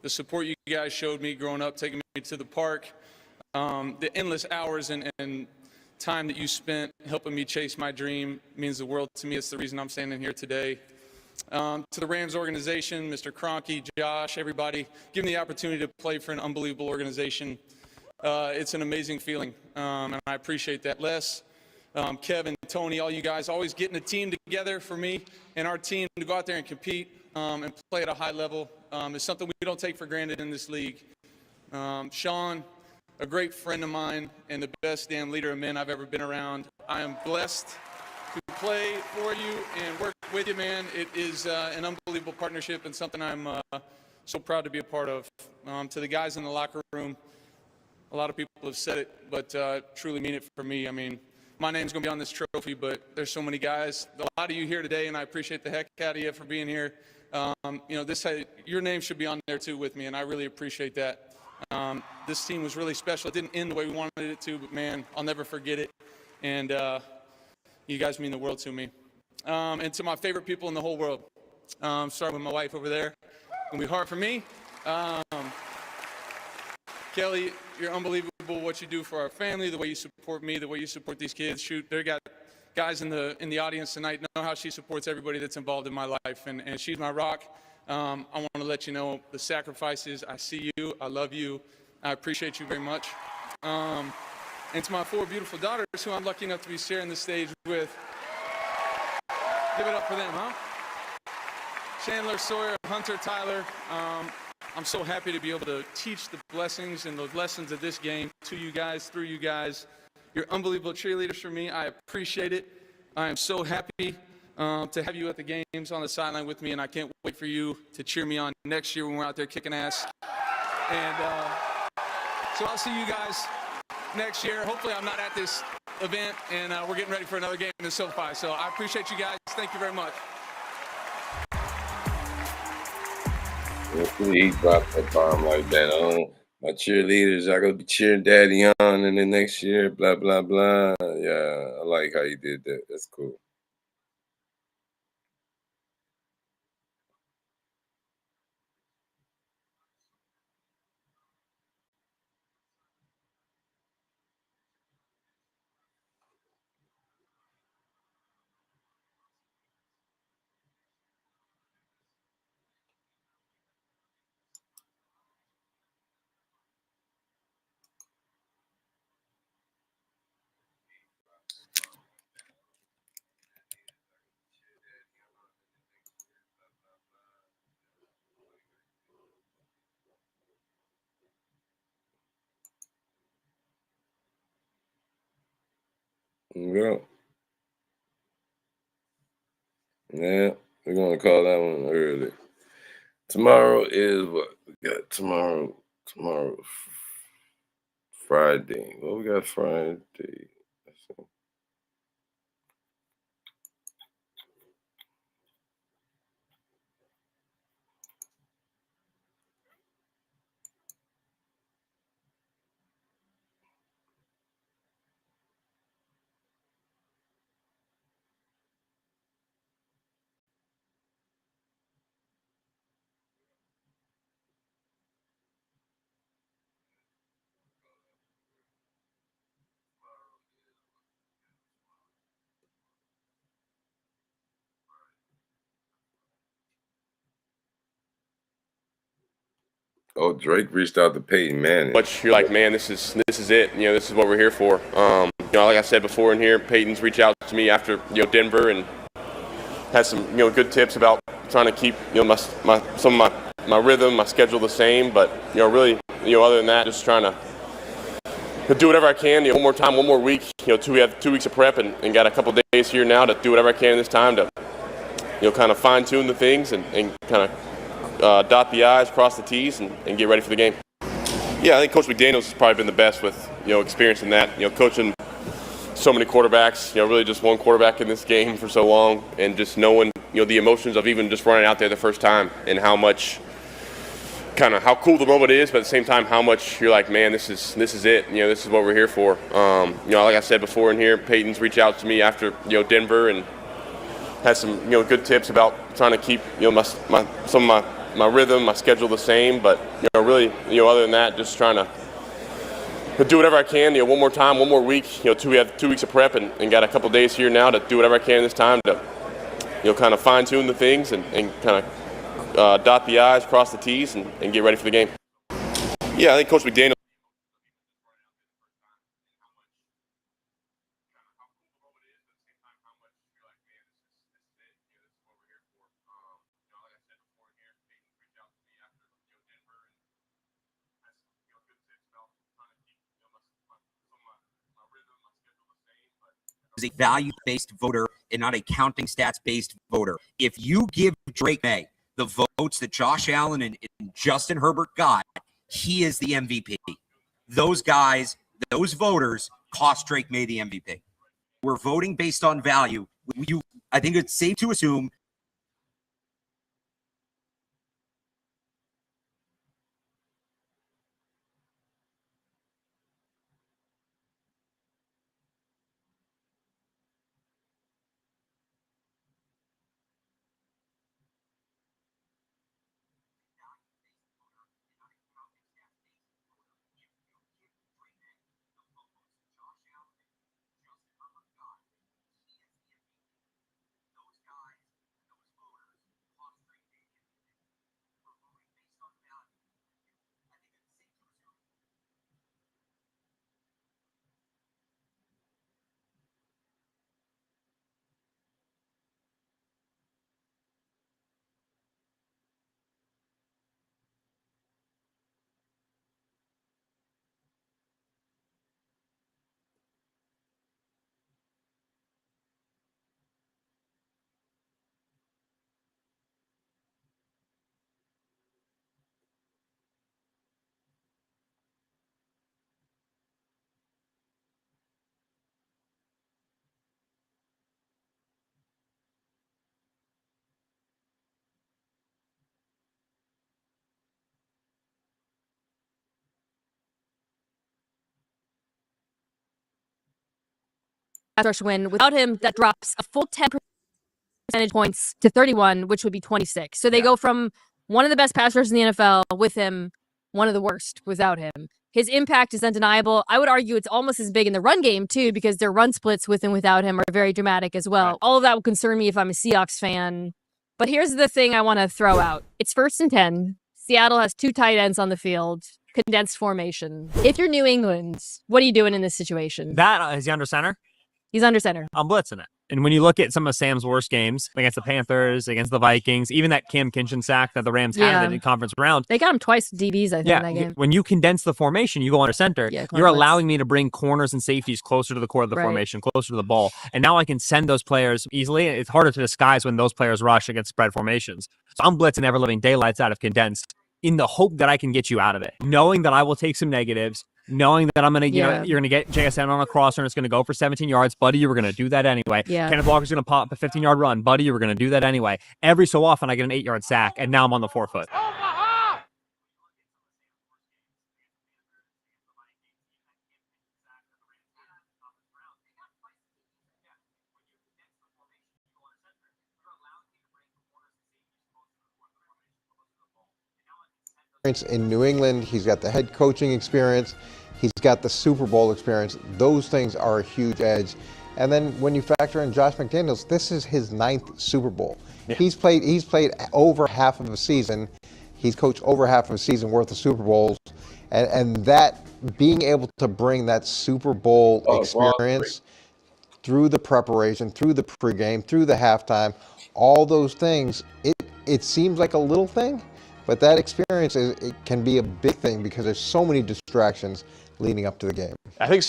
the support you guys showed me growing up, taking me to the park, the endless hours and time that you spent helping me chase my dream means the world to me. It's the reason I'm standing here today. To the Rams organization, Mr. Kroenke, Josh, everybody, give me the opportunity to play for an unbelievable organization. It's an amazing feeling, and I appreciate that. Les, Kevin, Tony, all you guys, always getting a team together for me and our team to go out there and compete and play at a high level is something we don't take for granted in this league. Sean, a great friend of mine and the best damn leader of men I've ever been around. I am blessed to play for you and work with you, man. It is an unbelievable partnership and something I'm so proud to be a part of. To the guys in the locker room, a lot of people have said it, but truly mean it for me. I mean, my name's going to be on this trophy, but there's so many guys. A lot of you here today, and I appreciate the heck out of you for being here. Your name should be on there too with me, and I really appreciate that. This team was really special. It didn't end the way we wanted it to, but man, I'll never forget it. And you guys mean the world to me. And to my favorite people in the whole world, starting with my wife over there. It's going to be hard for me. Kelly, you're unbelievable what you do for our family, the way you support me, the way you support these kids. Shoot, they got guys in the audience tonight know how she supports everybody that's involved in my life, and she's my rock. I want to let you know the sacrifices. I see you. I love you. I appreciate you very much. And to my 4 beautiful daughters, who I'm lucky enough to be sharing the stage with, give it up for them, huh? Chandler, Sawyer, Hunter, Tyler. I'm so happy to be able to teach the blessings and the lessons of this game to you guys, through you guys. You're unbelievable cheerleaders for me. I appreciate it. I am so happy to have you at the games on the sideline with me, and I can't wait for you to cheer me on next year when we're out there kicking ass. And so I'll see you guys next year. Hopefully I'm not at this event, and we're getting ready for another game in SoFi. So I appreciate you guys. Thank you very much. He dropped that bomb like that. My cheerleaders, I gonna be cheering Daddy on, and then next year, blah blah blah. Yeah, I like how you did that. That's cool. Yeah. Yeah, we're gonna call that one early. Tomorrow is what we got tomorrow. Tomorrow, Friday. What we got Friday? Let's see. Oh, Drake reached out to Peyton Manning. But you're like, man, this is it. This is what we're here for. Like I said before in here, Peyton's reached out to me after Denver and has some good tips about trying to keep some of my rhythm, my schedule the same. But really other than that, just trying to do whatever I can. One more time, one more week. We have 2 weeks of prep and got a couple days here now to do whatever I can this time to kind of fine tune the things and kind of dot the I's, cross the T's, and get ready for the game. Yeah, I think Coach McDaniels has probably been the best with experience in that. Coaching so many quarterbacks, really just one quarterback in this game for so long, and just knowing the emotions of even just running out there the first time and how much how cool the moment is, but at the same time how much you're like, man, this is it. This is what we're here for. Like I said before in here, Peyton's reached out to me after Denver and has some good tips about trying to keep some of my rhythm, my schedule the same. But really other than that, just trying to do whatever I can, one more time, one more week, we have 2 weeks of prep and got a couple days here now to do whatever I can this time to, kind of fine tune the things and kind of dot the I's, cross the T's and get ready for the game. Yeah, I think Coach McDaniel. Is a value-based voter and not a counting stats-based voter. If you give Drake Maye the votes that Josh Allen and Justin Herbert got, he is the MVP. Those guys, those voters, cost Drake Maye the MVP. We're voting based on value. I think it's safe to assume rush win. Without him, that drops a full 10 percentage points to 31, which would be 26. So they go from one of the best pass rushers in the NFL with him, one of the worst without him. His impact is undeniable. I would argue it's almost as big in the run game, too, because their run splits with and without him are very dramatic as well. Right. All of that will concern me if I'm a Seahawks fan. But here's the thing I want to throw out. It's 1st and 10. Seattle has 2 tight ends on the field. Condensed formation. If you're New England, what are you doing in this situation? Is he under center? He's under center. I'm blitzing it. And when you look at some of Sam's worst games against the Panthers, against the Vikings, even that Cam Kinchin sack that the Rams had in the conference round. They got him twice DBs, I think, in that game. When you condense the formation, you go under center. You're allowing me to bring corners and safeties closer to the core of the formation, closer to the ball. And now I can send those players easily. It's harder to disguise when those players rush against spread formations. So I'm blitzing ever living daylights out of condensed in the hope that I can get you out of it, knowing that I will take some negatives, knowing that I'm going to, you're going to get JSN on a crosser and it's going to go for 17 yards. Buddy, you were going to do that anyway. Kenneth Walker's going to pop a 15-yard run. Buddy, you were going to do that anyway. Every so often, I get an 8-yard sack, and now I'm on the 4-foot. In New England, he's got the head coaching experience, he's got the Super Bowl experience. Those things are a huge edge. And then when you factor in Josh McDaniels, this is his 9th Super Bowl. He's played over half of a season. He's coached over half of a season worth of Super Bowls. And that being able to bring that Super Bowl experience through the preparation, through the pregame, through the halftime, all those things, it seems like a little thing. But that experience, it can be a big thing because there's so many distractions leading up to the game. I think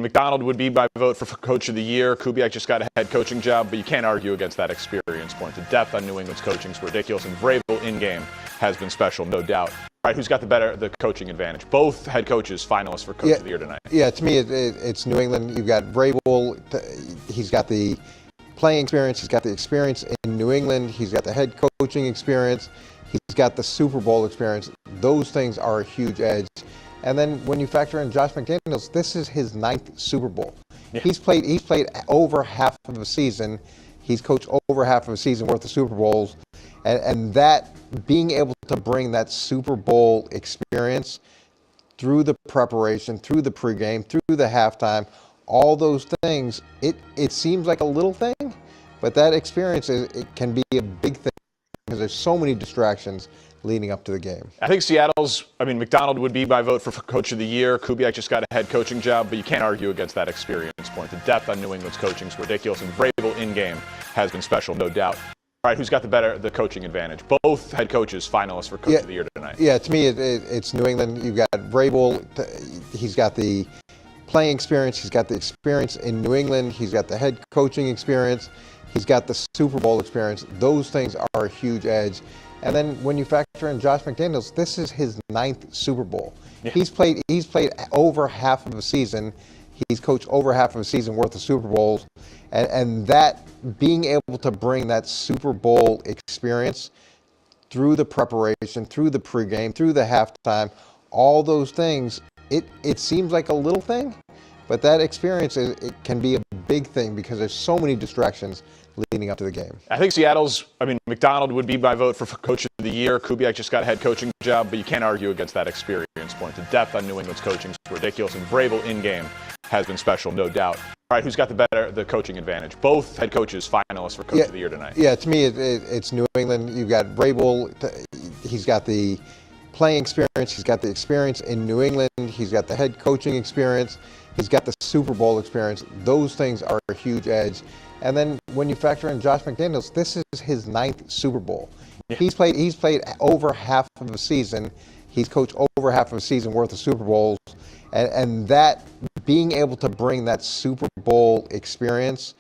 McDonald would be my vote for Coach of the Year. Kubiak just got a head coaching job, but you can't argue against that experience point. The depth on New England's coaching is ridiculous, and Vrabel in-game has been special, no doubt. All right, who's got the coaching advantage? Both head coaches finalists for Coach of the Year tonight. Yeah, to me, it's New England. You've got Vrabel. He's got the playing experience. He's got the experience in New England. He's got the head coaching experience. He's got the Super Bowl experience. Those things are a huge edge. And then when you factor in Josh McDaniels, this is his 9th Super Bowl. He's played over half of a season. He's coached over half of a season worth of Super Bowls. And that being able to bring that Super Bowl experience through the preparation, through the pregame, through the halftime, all those things, it seems like a little thing, but that experience, it can be a big thing because there's so many distractions leading up to the game. I think McDonald would be my vote for Coach of the Year. Kubiak just got a head coaching job, but you can't argue against that experience point. The depth on New England's coaching is ridiculous, and Vrabel in-game has been special, no doubt. All right, who's got the coaching advantage? Both head coaches finalists for Coach of the Year tonight. Yeah, to me, it's New England. You've got Vrabel. He's got the playing experience. He's got the experience in New England. He's got the head coaching experience. He's got the Super Bowl experience. Those things are a huge edge. And then when you factor in Josh McDaniels, this is his 9th Super Bowl. Yeah. He's played over half of a season. He's coached over half of a season worth of Super Bowls. And that being able to bring that Super Bowl experience through the preparation, through the pregame, through the halftime, all those things, it seems like a little thing, but that experience, it can be a big thing because there's so many distractions leading up to the game. I think McDonald would be my vote for Coach of the Year. Kubiak just got a head coaching job, but you can't argue against that experience point. The depth on New England's coaching is ridiculous, and Vrabel in-game has been special, no doubt. All right, who's got the coaching advantage? Both head coaches finalists for Coach of the Year tonight. Yeah, to me, it's New England. You've got Vrabel. He's got the playing experience. He's got the experience in New England. He's got the head coaching experience. He's got the Super Bowl experience. Those things are a huge edge. And then when you factor in Josh McDaniels, this is his 9th Super Bowl. Yeah. He's played over half of a season. He's coached over half of a season worth of Super Bowls. And that being able to bring that Super Bowl experience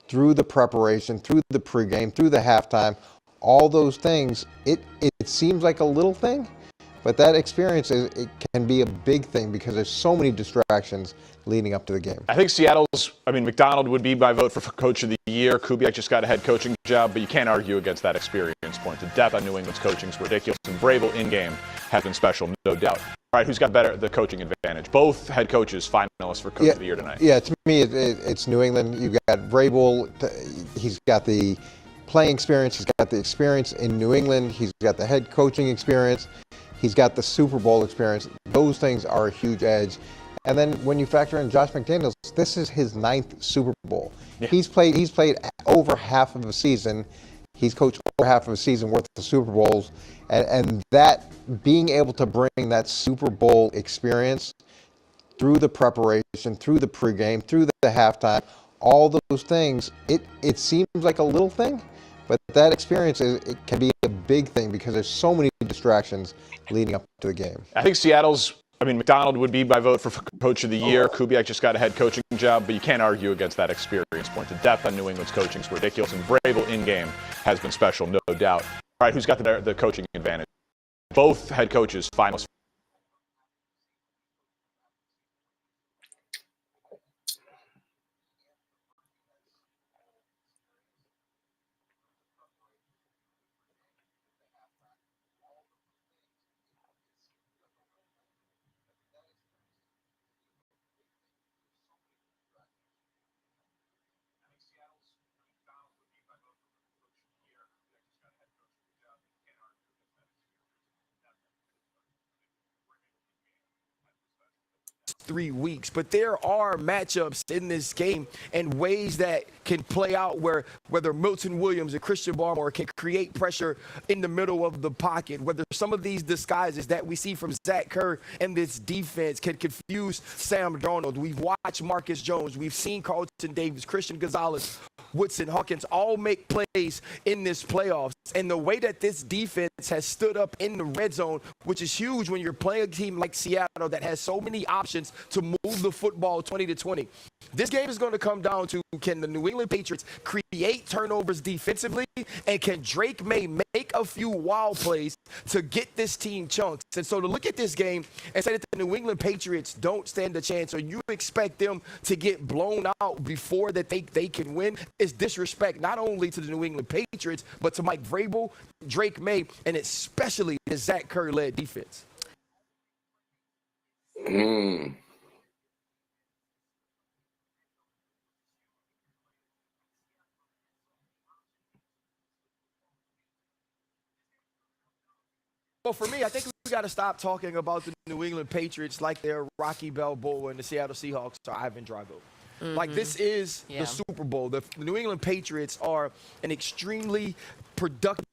through the preparation, through the pregame, through the halftime, all those things, it seems like a little thing, but that experience, it can be a big thing because there's so many distractions leading up to the game. I think McDonald would be my vote for Coach of the Year. Kubiak just got a head coaching job, but you can't argue against that experience point. The depth on New England's coaching is ridiculous, and Vrabel in-game has been special, no doubt. All right, who's got the coaching advantage? Both head coaches finalists for Coach of the Year tonight. Yeah, to me, it's New England. You've got Vrabel. He's got the playing experience. He's got the experience in New England. He's got the head coaching experience. He's got the Super Bowl experience. Those things are a huge edge. And then when you factor in Josh McDaniels, this is his 9th Super Bowl. Yeah. He's played over half of a season. He's coached over half of a season worth of Super Bowls. And that being able to bring that Super Bowl experience through the preparation, through the pregame, through the halftime, all those things, it seems like a little thing, but that experience, it can be a big thing because there's so many distractions leading up to the game. I think McDonald would be my vote for Coach of the Year. Kubiak just got a head coaching job, but you can't argue against that experience point. The depth on New England's coaching is ridiculous, and Vrabel in-game has been special, no doubt. All right, who's got the coaching advantage? Both head coaches finalists. weeks, but there are matchups in this game and ways that can play out where whether Milton Williams and Christian Barmore can create pressure in the middle of the pocket, whether some of these disguises that we see from Zach Kerr and this defense can confuse Sam Darnold. We've watched Marcus Jones, we've seen Carlton Davis, Christian Gonzalez, Woodson, Hawkins all make plays in this playoffs. And the way that this defense has stood up in the red zone, which is huge when you're playing a team like Seattle that has so many options to move the football 20-20. This game is going to come down to, can the New England Patriots create turnovers defensively, and can Drake Maye make a few wild plays to get this team chunks? And so to look at this game and say that the New England Patriots don't stand a chance, or you expect them to get blown out before that they can win, is disrespect not only to the New England Patriots, but to Mike Vrabel, Drake Maye, and especially the Zach Kerr-led defense. Well, for me, I think we got to stop talking about the New England Patriots like they're Rocky Balboa and the Seattle Seahawks are Ivan Drago. Like, this is the Super Bowl. The New England Patriots are an extremely productive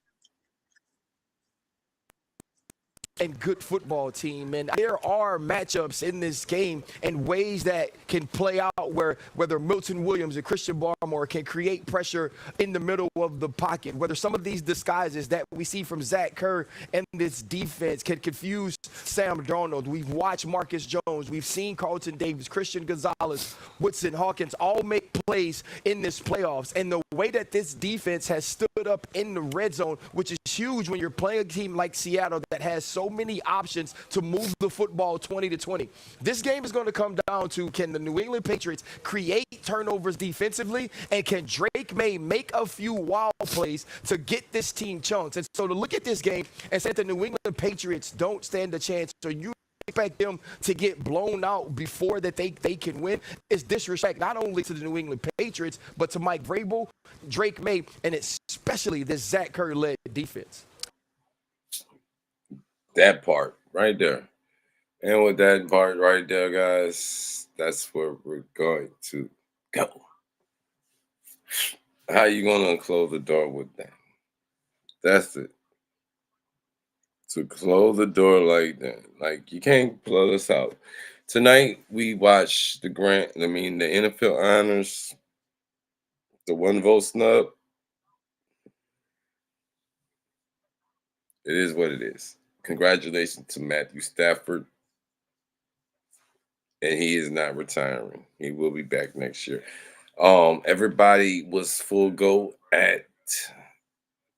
and good football team, and there are matchups in this game and ways that can play out where whether Milton Williams and Christian Barmore can create pressure in the middle of the pocket, whether some of these disguises that we see from Zach Kerr and this defense can confuse Sam Darnold. We've watched Marcus Jones, we've seen Carlton Davis, Christian Gonzalez, Woodson Hawkins all make plays in this playoffs, and the way that this defense has stood up in the red zone, which is huge when you're playing a team like Seattle that has so many options to move the football 20-20. This game is going to come down to, can the New England Patriots create turnovers defensively, and can Drake Maye make a few wild plays to get this team chunks? And so to look at this game and say that the New England Patriots don't stand a chance, or you expect them to get blown out before that they can win, is disrespect not only to the New England Patriots, but to Mike Vrabel, Drake Maye, and especially this Zach Kerr-led defense. That part right there. And with that part right there, guys, that's where we're going to go. How you going to close the door with that? That's it. To close the door like that. Like, you can't blow us out. Tonight, we watched the NFL honors, the 1 vote snub. It is what it is. Congratulations to Matthew Stafford. And he is not retiring. He will be back next year. Everybody was full go at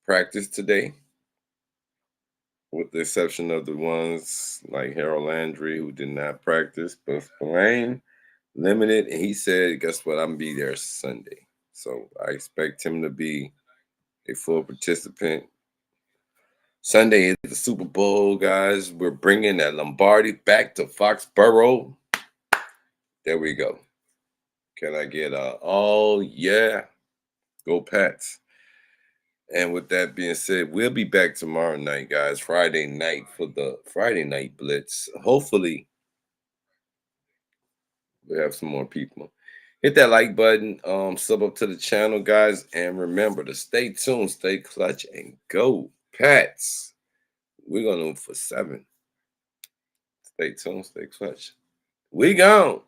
practice today, with the exception of the ones like Harold Landry, who did not practice, but Spillane limited. And he said, guess what? I'm going to be there Sunday. So I expect him to be a full participant. Sunday is the Super Bowl, guys. We're bringing that Lombardi back to Foxborough. There we go. Can I get oh, yeah. Go Pats. And with that being said, we'll be back tomorrow night, guys. Friday night for the Friday Night Blitz. Hopefully, we'll have some more people. Hit that like button. Sub up to the channel, guys. And remember to stay tuned, stay clutch, and go Pats. We're going to move for 7. Stay tuned, stay clutch. We gone.